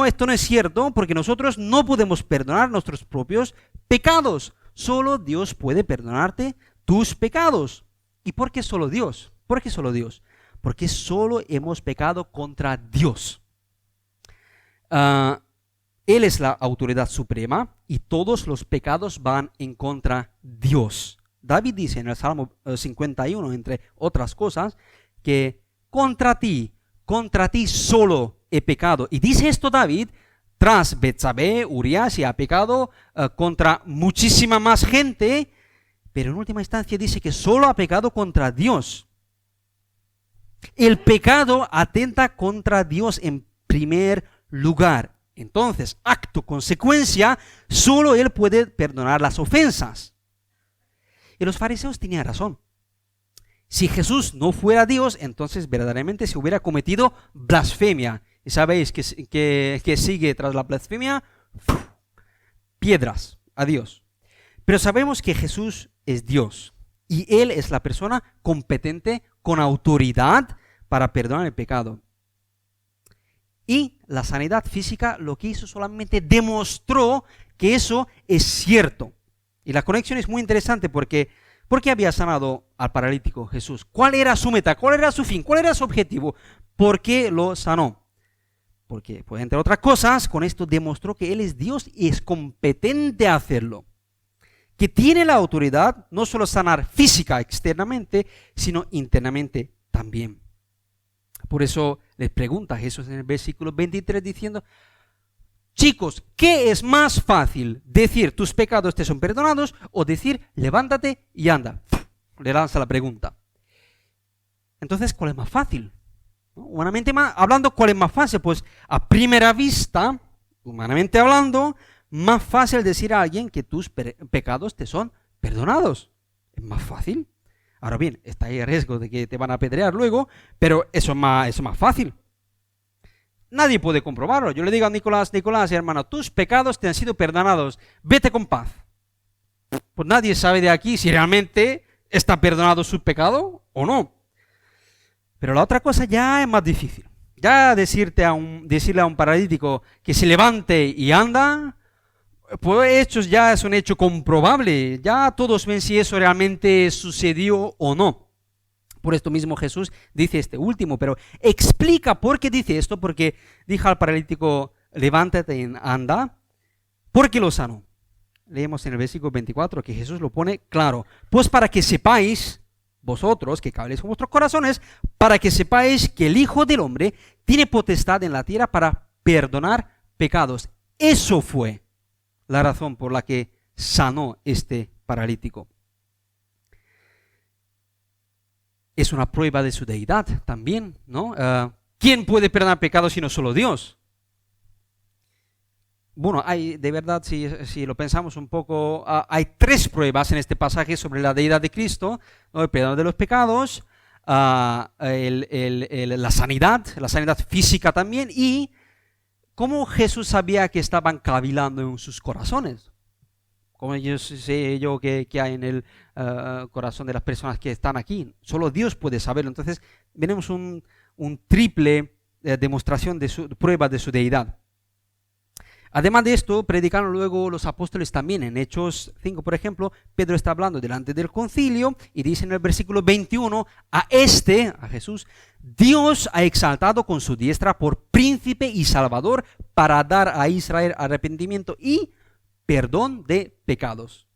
esto no es cierto, porque nosotros no podemos perdonar nuestros propios pecados. Solo Dios puede perdonarte tus pecados. ¿Y por qué solo Dios? ¿Por qué solo Dios? Porque solo hemos pecado contra Dios. Él es la autoridad suprema y todos los pecados van en contra de Dios. David dice en el Salmo 51, entre otras cosas, que contra ti solo he pecado. Y dice esto David tras Betsabé, Urías, y ha pecado contra muchísima más gente, pero en última instancia dice que solo ha pecado contra Dios. El pecado atenta contra Dios en primer lugar. Entonces, acto, consecuencia, solo Él puede perdonar las ofensas. Y los fariseos tenían razón. Si Jesús no fuera Dios, entonces verdaderamente se hubiera cometido blasfemia. Y sabéis que sigue tras la blasfemia, piedras a Dios. Pero sabemos que Jesús es Dios y Él es la persona competente con autoridad para perdonar el pecado. Y la sanidad física lo que hizo solamente demostró que eso es cierto. Y la conexión es muy interesante porque ¿por qué había sanado al paralítico Jesús? ¿Cuál era su meta? ¿Cuál era su fin? ¿Cuál era su objetivo? ¿Por qué lo sanó? Porque, pues, entre otras cosas, con esto demostró que Él es Dios y es competente a hacerlo. Que tiene la autoridad no solo sanar física externamente, sino internamente también. Por eso les pregunta Jesús en el versículo 23 diciendo: chicos, ¿qué es más fácil? ¿Decir tus pecados te son perdonados o decir levántate y anda? Le lanza la pregunta. Entonces, ¿cuál es más fácil? Humanamente hablando, ¿cuál es más fácil? Pues a primera vista, humanamente hablando, más fácil decir a alguien que tus pecados te son perdonados. Es más fácil. Ahora bien, está ahí el riesgo de que te van a apedrear luego, pero eso es más fácil. Nadie puede comprobarlo. Yo le digo a Nicolás, hermano, tus pecados te han sido perdonados, vete con paz. Pues nadie sabe de aquí si realmente está perdonado su pecado o no. Pero la otra cosa ya es más difícil. Ya decirle a un paralítico que se levante y anda, pues ya es un hecho comprobable. Ya todos ven si eso realmente sucedió o no. Por esto mismo Jesús dice este último, pero explica por qué dice esto, porque dijo al paralítico, levántate y anda, porque lo sanó. Leemos en el versículo 24 que Jesús lo pone claro. Pues para que sepáis, vosotros que cabléis con vuestros corazones, para que sepáis que el Hijo del Hombre tiene potestad en la tierra para perdonar pecados. Eso fue la razón por la que sanó este paralítico. Es una prueba de su deidad también, ¿no? ¿Quién puede perdonar pecados sino solo Dios? Bueno, de verdad, si lo pensamos un poco, hay tres pruebas en este pasaje sobre la deidad de Cristo, ¿no? El perdón de los pecados, la sanidad física también, y cómo Jesús sabía que estaban cavilando en sus corazones. Como yo sé que hay en el corazón de las personas que están aquí. Solo Dios puede saberlo. Entonces, tenemos un triple demostración de prueba de su deidad. Además de esto, predicaron luego los apóstoles también. En Hechos 5, por ejemplo, Pedro está hablando delante del concilio y dice en el versículo 21, a Jesús, Dios ha exaltado con su diestra por príncipe y salvador para dar a Israel arrepentimiento y perdón de pecados.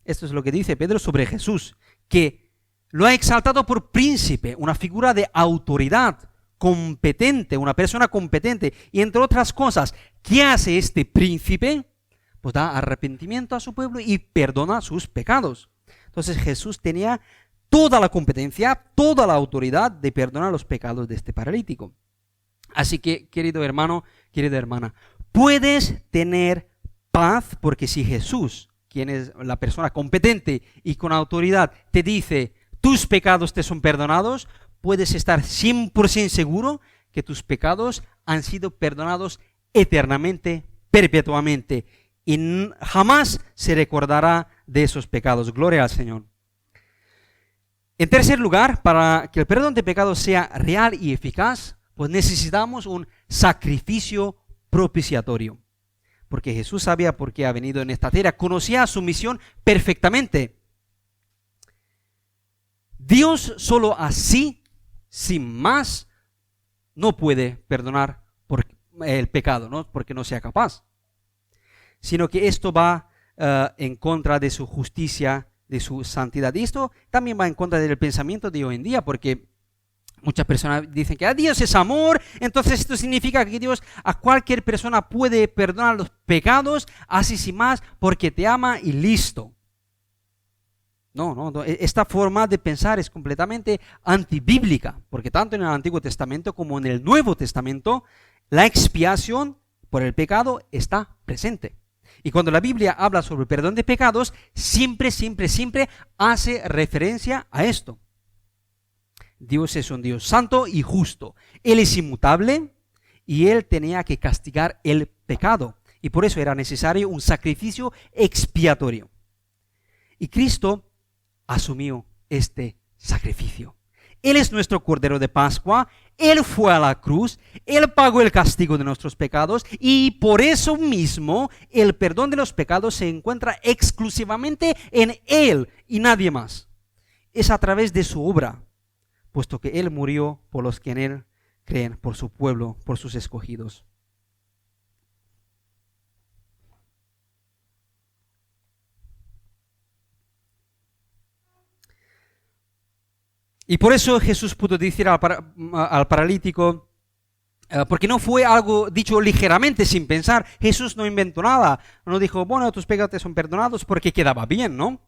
Esto es lo que dice Pedro sobre Jesús, que lo ha exaltado por príncipe, una figura de autoridad competente, una persona competente. Y entre otras cosas, ¿qué hace este príncipe? Pues da arrepentimiento a su pueblo y perdona sus pecados. Entonces Jesús tenía toda la competencia, toda la autoridad de perdonar los pecados de este paralítico. Así que, querido hermano, querida hermana, puedes tener paz, porque si Jesús, quien es la persona competente y con autoridad, te dice, tus pecados te son perdonados, puedes estar 100% seguro que tus pecados han sido perdonados eternamente, perpetuamente, y jamás se recordará de esos pecados. Gloria al Señor. En tercer lugar, para que el perdón de pecados sea real y eficaz, pues necesitamos un sacrificio propiciatorio. Porque Jesús sabía por qué ha venido en esta tierra, conocía su misión perfectamente. Dios solo así, sin más, no puede perdonar por el pecado, no porque no sea capaz, sino que esto va en contra de su justicia, de su santidad. Y esto también va en contra del pensamiento de hoy en día, porque muchas personas dicen que Dios es amor, entonces esto significa que Dios a cualquier persona puede perdonar los pecados, así sin más, porque te ama y listo. No, esta forma de pensar es completamente antibíblica, porque tanto en el Antiguo Testamento como en el Nuevo Testamento, la expiación por el pecado está presente. Y cuando la Biblia habla sobre el perdón de pecados, siempre hace referencia a esto. Dios es un Dios santo y justo. Él es inmutable y Él tenía que castigar el pecado. Y por eso era necesario un sacrificio expiatorio. Y Cristo asumió este sacrificio. Él es nuestro Cordero de Pascua. Él fue a la cruz. Él pagó el castigo de nuestros pecados. Y por eso mismo el perdón de los pecados se encuentra exclusivamente en Él y nadie más. Es a través de su obra, puesto que Él murió por los que en Él creen, por su pueblo, por sus escogidos. Y por eso Jesús pudo decir al paralítico, porque no fue algo dicho ligeramente sin pensar. Jesús no inventó nada. No dijo, bueno, tus pecados son perdonados porque quedaba bien, ¿no?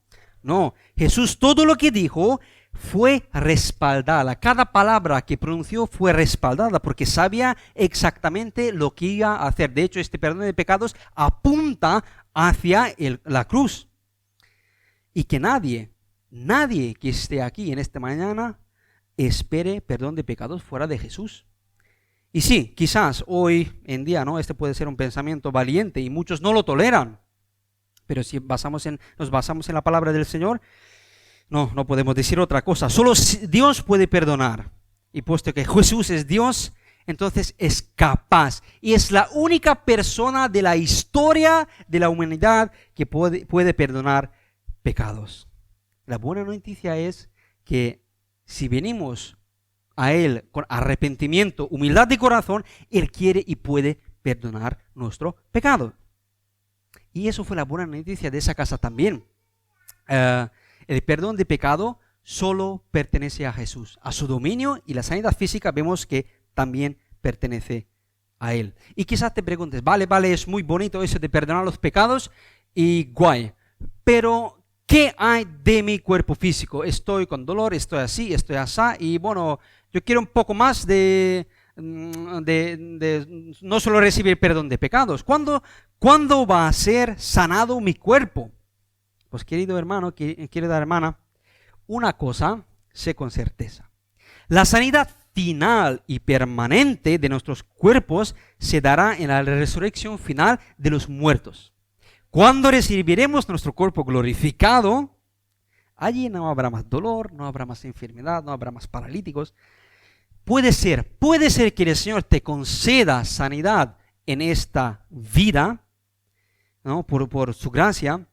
No, Jesús todo lo que dijo fue respaldada. Cada palabra que pronunció fue respaldada porque sabía exactamente lo que iba a hacer. De hecho, este perdón de pecados apunta hacia la cruz. Y que nadie que esté aquí en esta mañana espere perdón de pecados fuera de Jesús. Y sí, quizás hoy en día, ¿no? Este puede ser un pensamiento valiente y muchos no lo toleran. Pero si nos basamos en la palabra del Señor, no podemos decir otra cosa. Solo Dios puede perdonar. Y puesto que Jesús es Dios, entonces es capaz. Y es la única persona de la historia de la humanidad que puede perdonar pecados. La buena noticia es que si venimos a Él con arrepentimiento, humildad de corazón, Él quiere y puede perdonar nuestro pecado. Y eso fue la buena noticia de esa casa también. El perdón de pecado solo pertenece a Jesús. A su dominio y la sanidad física vemos que también pertenece a Él. Y quizás te preguntes, vale, es muy bonito eso de perdonar los pecados y guay, pero ¿qué hay de mi cuerpo físico? Estoy con dolor, estoy así, estoy así, y bueno, yo quiero un poco más de no solo recibir perdón de pecados. ¿Cuándo va a ser sanado mi cuerpo? Pues querido hermano, querida hermana, una cosa sé con certeza. La sanidad final y permanente de nuestros cuerpos se dará en la resurrección final de los muertos. Cuando recibiremos nuestro cuerpo glorificado, allí no habrá más dolor, no habrá más enfermedad, no habrá más paralíticos. Puede ser que el Señor te conceda sanidad en esta vida, ¿no? por su gracia,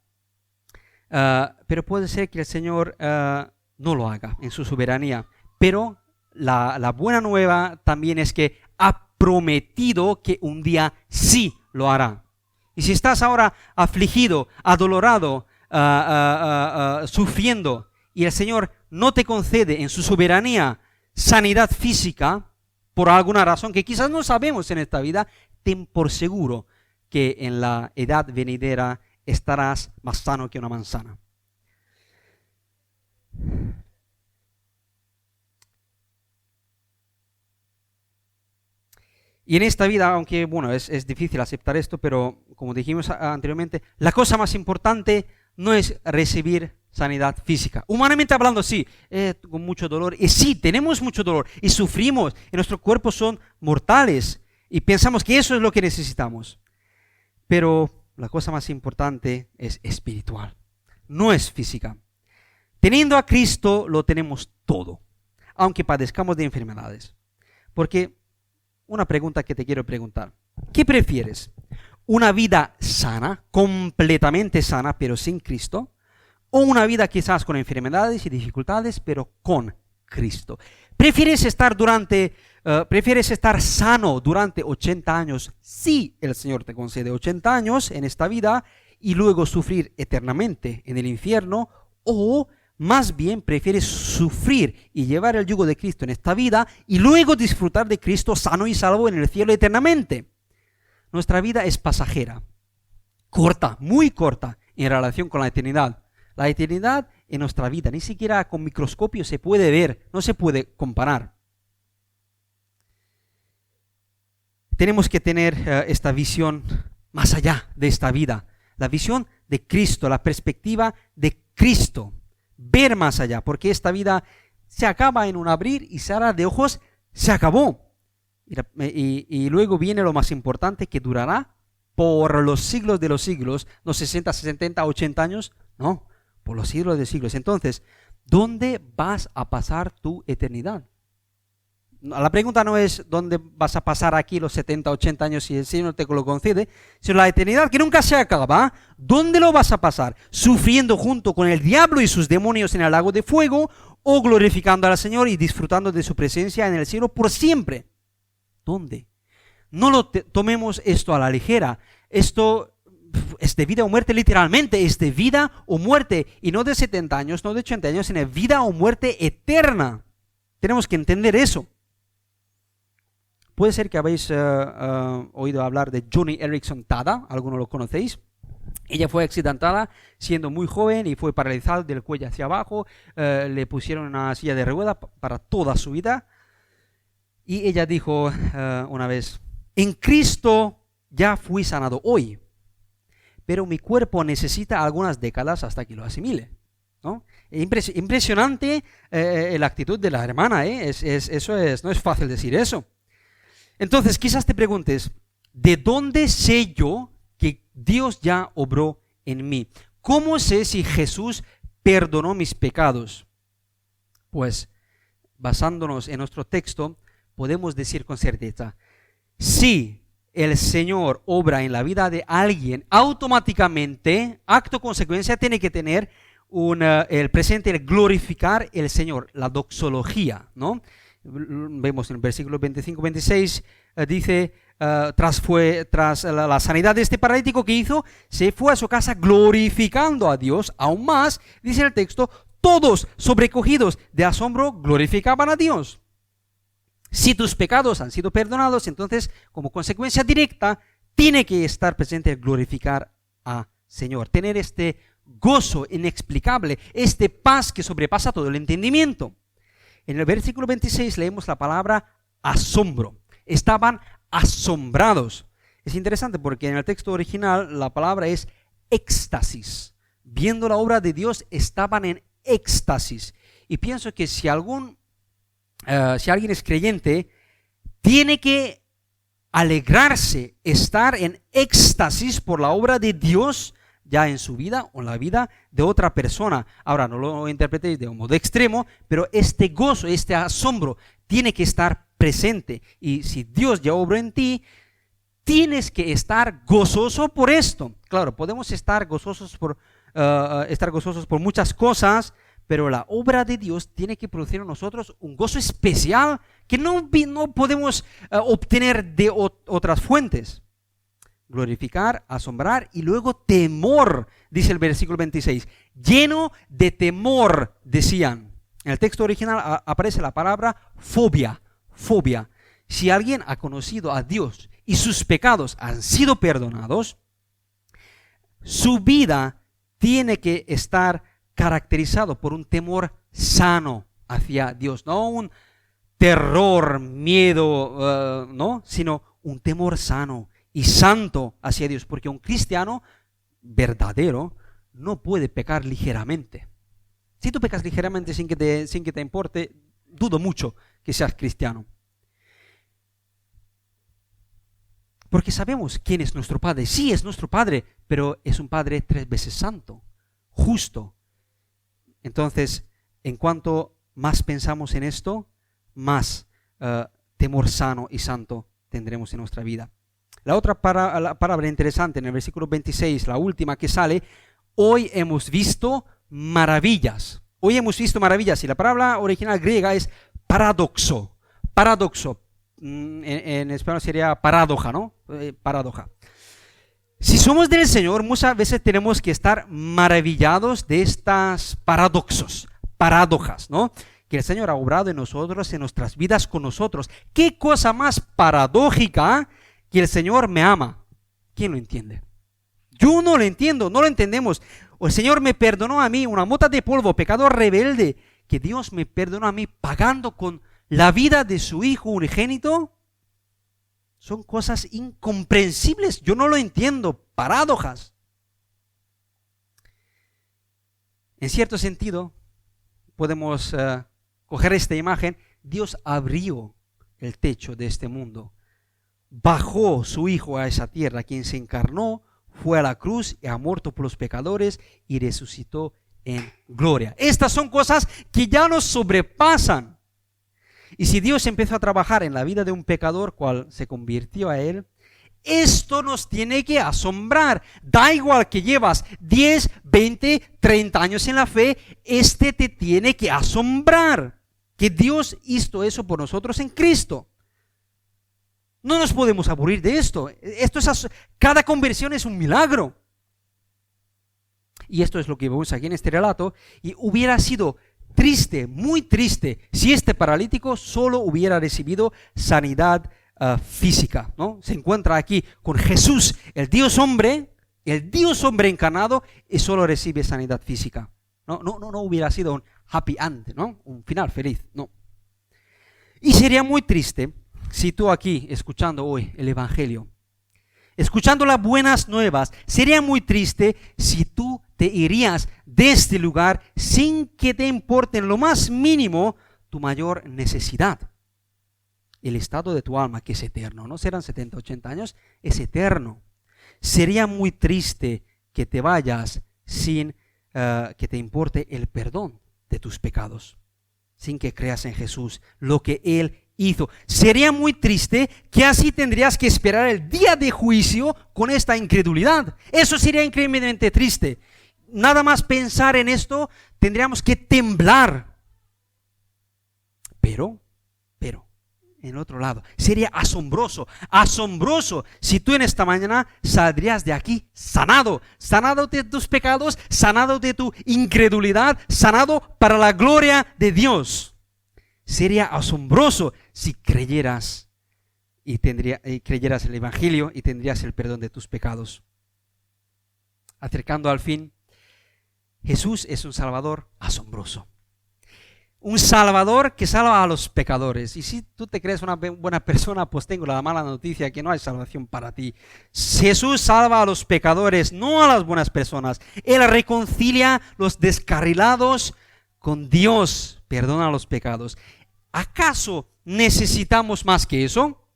pero puede ser que el Señor no lo haga en su soberanía. Pero la buena nueva también es que ha prometido que un día sí lo hará. Y si estás ahora afligido, adolorado, sufriendo, y el Señor no te concede en su soberanía sanidad física, por alguna razón que quizás no sabemos en esta vida, ten por seguro que en la edad venidera estarás más sano que una manzana. Y en esta vida, aunque bueno, es difícil aceptar esto, pero como dijimos anteriormente, la cosa más importante no es recibir sanidad física. Humanamente hablando, sí, con mucho dolor. Y sí, tenemos mucho dolor y sufrimos. Y nuestros cuerpos son mortales. Y pensamos que eso es lo que necesitamos. Pero la cosa más importante es espiritual. No es física. Teniendo a Cristo lo tenemos todo. Aunque padezcamos de enfermedades. Porque una pregunta que te quiero preguntar. ¿Qué prefieres? ¿Una vida sana, completamente sana, pero sin Cristo? ¿O una vida quizás con enfermedades y dificultades, pero con Cristo? ¿Prefieres estar sano durante 80 años si el Señor te concede 80 años en esta vida y luego sufrir eternamente en el infierno? ¿O más bien prefieres sufrir y llevar el yugo de Cristo en esta vida y luego disfrutar de Cristo sano y salvo en el cielo eternamente? Nuestra vida es pasajera, corta, muy corta en relación con la eternidad. La eternidad en nuestra vida, ni siquiera con microscopio se puede ver, no se puede comparar. Tenemos que tener esta visión más allá de esta vida, la visión de Cristo, la perspectiva de Cristo, ver más allá, porque esta vida se acaba en un abrir y cerrar de ojos, se acabó. Y luego viene lo más importante, que durará por los siglos de los siglos, no 60, 70, 80 años, no, por los siglos de siglos. Entonces, ¿dónde vas a pasar tu eternidad? La pregunta no es dónde vas a pasar aquí los 70, 80 años si el Señor te lo concede, sino la eternidad que nunca se acaba. ¿Dónde lo vas a pasar? ¿Sufriendo junto con el diablo y sus demonios en el lago de fuego, o glorificando al Señor y disfrutando de su presencia en el cielo por siempre? ¿Dónde? No lo tomemos esto a la ligera. Esto es de vida o muerte literalmente, es de vida o muerte, y no de 70 años, no de 80 años, sino de vida o muerte eterna. Tenemos que entender eso. Puede ser que habéis oído hablar de Joni Eareckson Tada, algunos lo conocéis. Ella fue accidentada siendo muy joven y fue paralizada del cuello hacia abajo. Le pusieron una silla de ruedas para toda su vida. Y ella dijo una vez: en Cristo ya fui sanado hoy, pero mi cuerpo necesita algunas décadas hasta que lo asimile, ¿no? Impresionante la actitud de la hermana, ¿eh? No es fácil decir eso. Entonces, quizás te preguntes, ¿de dónde sé yo que Dios ya obró en mí? ¿Cómo sé si Jesús perdonó mis pecados? Pues, basándonos en nuestro texto, podemos decir con certeza, si el Señor obra en la vida de alguien, automáticamente, acto consecuencia, tiene que tener el presente, el glorificar el Señor, la doxología, ¿no? Vemos en el versículo 25-26, dice, tras la sanidad de este paralítico, que hizo, se fue a su casa glorificando a Dios. Aún más, dice el texto, todos sobrecogidos de asombro glorificaban a Dios. Si tus pecados han sido perdonados, entonces, como consecuencia directa, tiene que estar presente el glorificar a Señor, tener este gozo inexplicable, este paz que sobrepasa todo el entendimiento. En el versículo 26 leemos la palabra asombro. Estaban asombrados. Es interesante porque en el texto original la palabra es éxtasis. Viendo la obra de Dios, estaban en éxtasis. Y pienso que si alguien es creyente, tiene que alegrarse, estar en éxtasis por la obra de Dios, ya en su vida o en la vida de otra persona. Ahora, no lo interpretéis de un modo extremo, pero este gozo, este asombro tiene que estar presente. Y si Dios ya obró en ti, tienes que estar gozoso por esto. Claro, podemos estar gozosos por muchas cosas, pero la obra de Dios tiene que producir en nosotros un gozo especial que no podemos obtener de otras fuentes. Glorificar, asombrar y luego temor, dice el versículo 26. Lleno de temor, decían. En el texto original aparece la palabra fobia. Fobia. Si alguien ha conocido a Dios y sus pecados han sido perdonados, su vida tiene que estar caracterizado por un temor sano hacia Dios. No un terror, miedo, no, sino un temor sano y santo hacia Dios, porque un cristiano verdadero no puede pecar ligeramente. Si tú pecas ligeramente sin que te importe, dudo mucho que seas cristiano. Porque sabemos quién es nuestro Padre. Sí, es nuestro Padre, pero es un Padre 3 veces santo, justo. Entonces, en cuanto más pensamos en esto, más temor sano y santo tendremos en nuestra vida. La otra palabra interesante en el versículo 26, la última que sale, hoy hemos visto maravillas. Hoy hemos visto maravillas, y la palabra original griega es paradoxo. Paradoxo. En español sería paradoja, ¿no? Paradoja. Si somos del Señor, muchas veces tenemos que estar maravillados de estas paradoxos, paradojas, ¿no? Que el Señor ha obrado en nosotros, en nuestras vidas con nosotros. ¿Qué cosa más paradójica que el Señor me ama? ¿Quién lo entiende? Yo no lo entiendo, no lo entendemos. O el Señor me perdonó a mí, una mota de polvo, pecador rebelde, que Dios me perdonó a mí pagando con la vida de su Hijo unigénito. Son cosas incomprensibles, yo no lo entiendo, paradojas. En cierto sentido, podemos coger esta imagen, Dios abrió el techo de este mundo. Bajó su Hijo a esa tierra, quien se encarnó, fue a la cruz y ha muerto por los pecadores y resucitó en gloria. Estas son cosas que ya nos sobrepasan. Y si Dios empezó a trabajar en la vida de un pecador, cual se convirtió a él, esto nos tiene que asombrar. Da igual que llevas 10, 20, 30 años en la fe, te tiene que asombrar. Que Dios hizo eso por nosotros en Cristo. No nos podemos aburrir de esto. Cada conversión es un milagro. Y esto es lo que vemos aquí en este relato. Y hubiera sido triste, muy triste, si este paralítico solo hubiera recibido sanidad física, ¿no? Se encuentra aquí con Jesús, el Dios hombre encarnado, y solo recibe sanidad física. No hubiera sido un happy end, ¿no? Un final feliz, no. Y sería muy triste si tú aquí, escuchando hoy el Evangelio, escuchando las buenas nuevas, sería muy triste si tú te irías de este lugar sin que te importe en lo más mínimo tu mayor necesidad. El estado de tu alma, que es eterno, no serán 70, 80 años, es eterno. Sería muy triste que te vayas sin que te importe el perdón de tus pecados, sin que creas en Jesús, lo que Él hizo. Sería muy triste que así tendrías que esperar el día de juicio con esta incredulidad. Eso sería increíblemente triste. Nada más pensar en esto, tendríamos que temblar. Pero, en otro lado, sería asombroso si tú en esta mañana saldrías de aquí sanado de tus pecados, sanado de tu incredulidad, sanado para la gloria de Dios. Sería asombroso si creyeras creyeras el Evangelio y tendrías el perdón de tus pecados. Acercando al fin, Jesús es un Salvador asombroso. Un Salvador que salva a los pecadores. Y si tú te crees una buena persona, pues tengo la mala noticia que no hay salvación para ti. Jesús salva a los pecadores, no a las buenas personas. Él reconcilia los descarrilados con Dios, perdona los pecados. ¿Acaso necesitamos más que eso?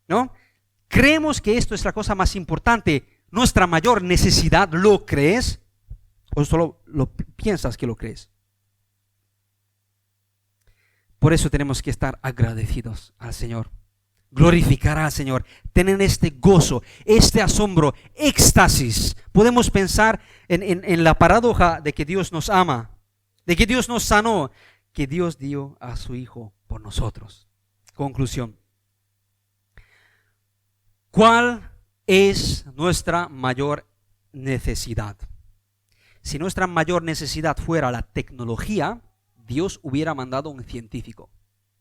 ¿No? ¿Creemos que esto es la cosa más importante? ¿Nuestra mayor necesidad? ¿Lo crees? ¿O solo piensas que lo crees? Por eso tenemos que estar agradecidos al Señor, glorificar al Señor, tener este gozo, este asombro, éxtasis. Podemos pensar en la paradoja de que Dios nos ama, de que Dios nos sanó, que Dios dio a su Hijo por nosotros. Conclusión. ¿Cuál es nuestra mayor necesidad? Si nuestra mayor necesidad fuera la tecnología, Dios hubiera mandado un científico,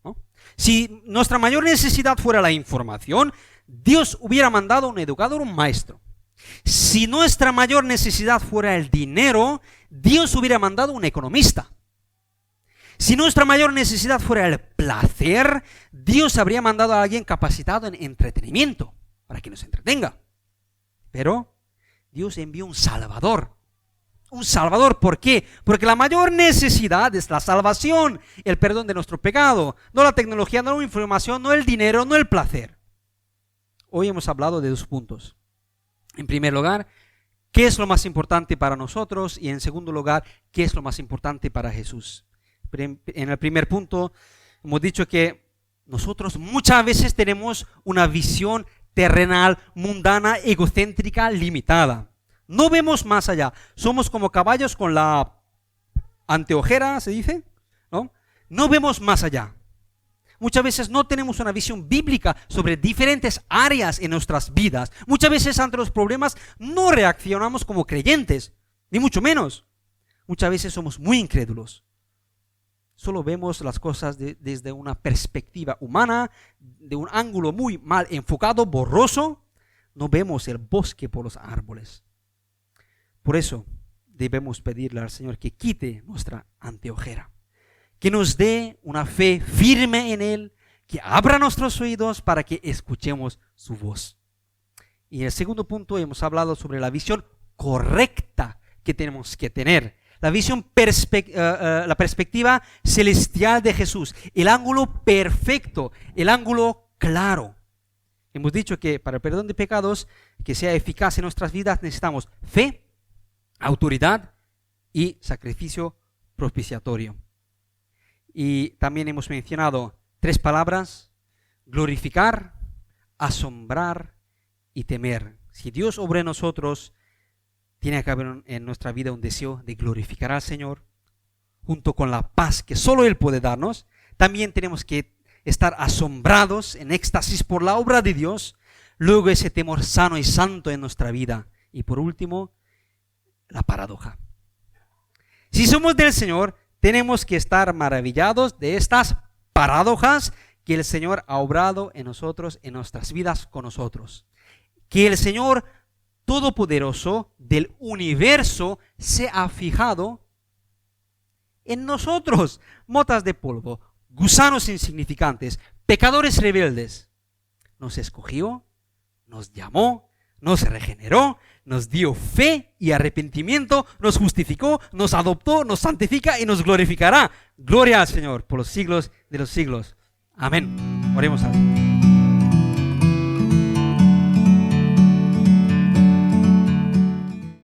¿no? Si nuestra mayor necesidad fuera la información, Dios hubiera mandado un educador, un maestro. Si nuestra mayor necesidad fuera el dinero, Dios hubiera mandado un economista. Si nuestra mayor necesidad fuera el placer, Dios habría mandado a alguien capacitado en entretenimiento para que nos entretenga. Pero Dios envió un Salvador. Un Salvador, ¿por qué? Porque la mayor necesidad es la salvación, el perdón de nuestro pecado, no la tecnología, no la información, no el dinero, no el placer. Hoy hemos hablado de 2 puntos. En primer lugar, ¿qué es lo más importante para nosotros? Y en segundo lugar, ¿qué es lo más importante para Jesús? En el primer punto hemos dicho que nosotros muchas veces tenemos una visión terrenal, mundana, egocéntrica, limitada. No vemos más allá. Somos como caballos con la anteojera, se dice, ¿no? No vemos más allá. Muchas veces no tenemos una visión bíblica sobre diferentes áreas en nuestras vidas. Muchas veces ante los problemas no reaccionamos como creyentes, ni mucho menos. Muchas veces somos muy incrédulos. Solo vemos las cosas desde una perspectiva humana, de un ángulo muy mal enfocado, borroso. No vemos el bosque por los árboles. Por eso debemos pedirle al Señor que quite nuestra anteojera, que nos dé una fe firme en Él, que abra nuestros oídos para que escuchemos su voz. Y en el segundo punto hemos hablado sobre la visión correcta que tenemos que tener, la visión la perspectiva celestial de Jesús, el ángulo perfecto, el ángulo claro. Hemos dicho que para el perdón de pecados, que sea eficaz en nuestras vidas, necesitamos fe, autoridad y sacrificio propiciatorio. Y también hemos mencionado 3 palabras: glorificar, asombrar y temer. Si Dios obra en nosotros, tiene que haber en nuestra vida un deseo de glorificar al Señor, junto con la paz que solo Él puede darnos. También tenemos que estar asombrados, en éxtasis por la obra de Dios. Luego ese temor sano y santo en nuestra vida. Y por último, la paradoja. Si somos del Señor, tenemos que estar maravillados de estas paradojas que el Señor ha obrado en nosotros, en nuestras vidas con nosotros. Que el Señor Todopoderoso del universo se ha fijado en nosotros, motas de polvo, gusanos insignificantes, pecadores rebeldes. Nos escogió, nos llamó, nos regeneró, nos dio fe y arrepentimiento, nos justificó, nos adoptó, nos santifica y nos glorificará. Gloria al Señor por los siglos de los siglos. Amén. Oremos a Dios.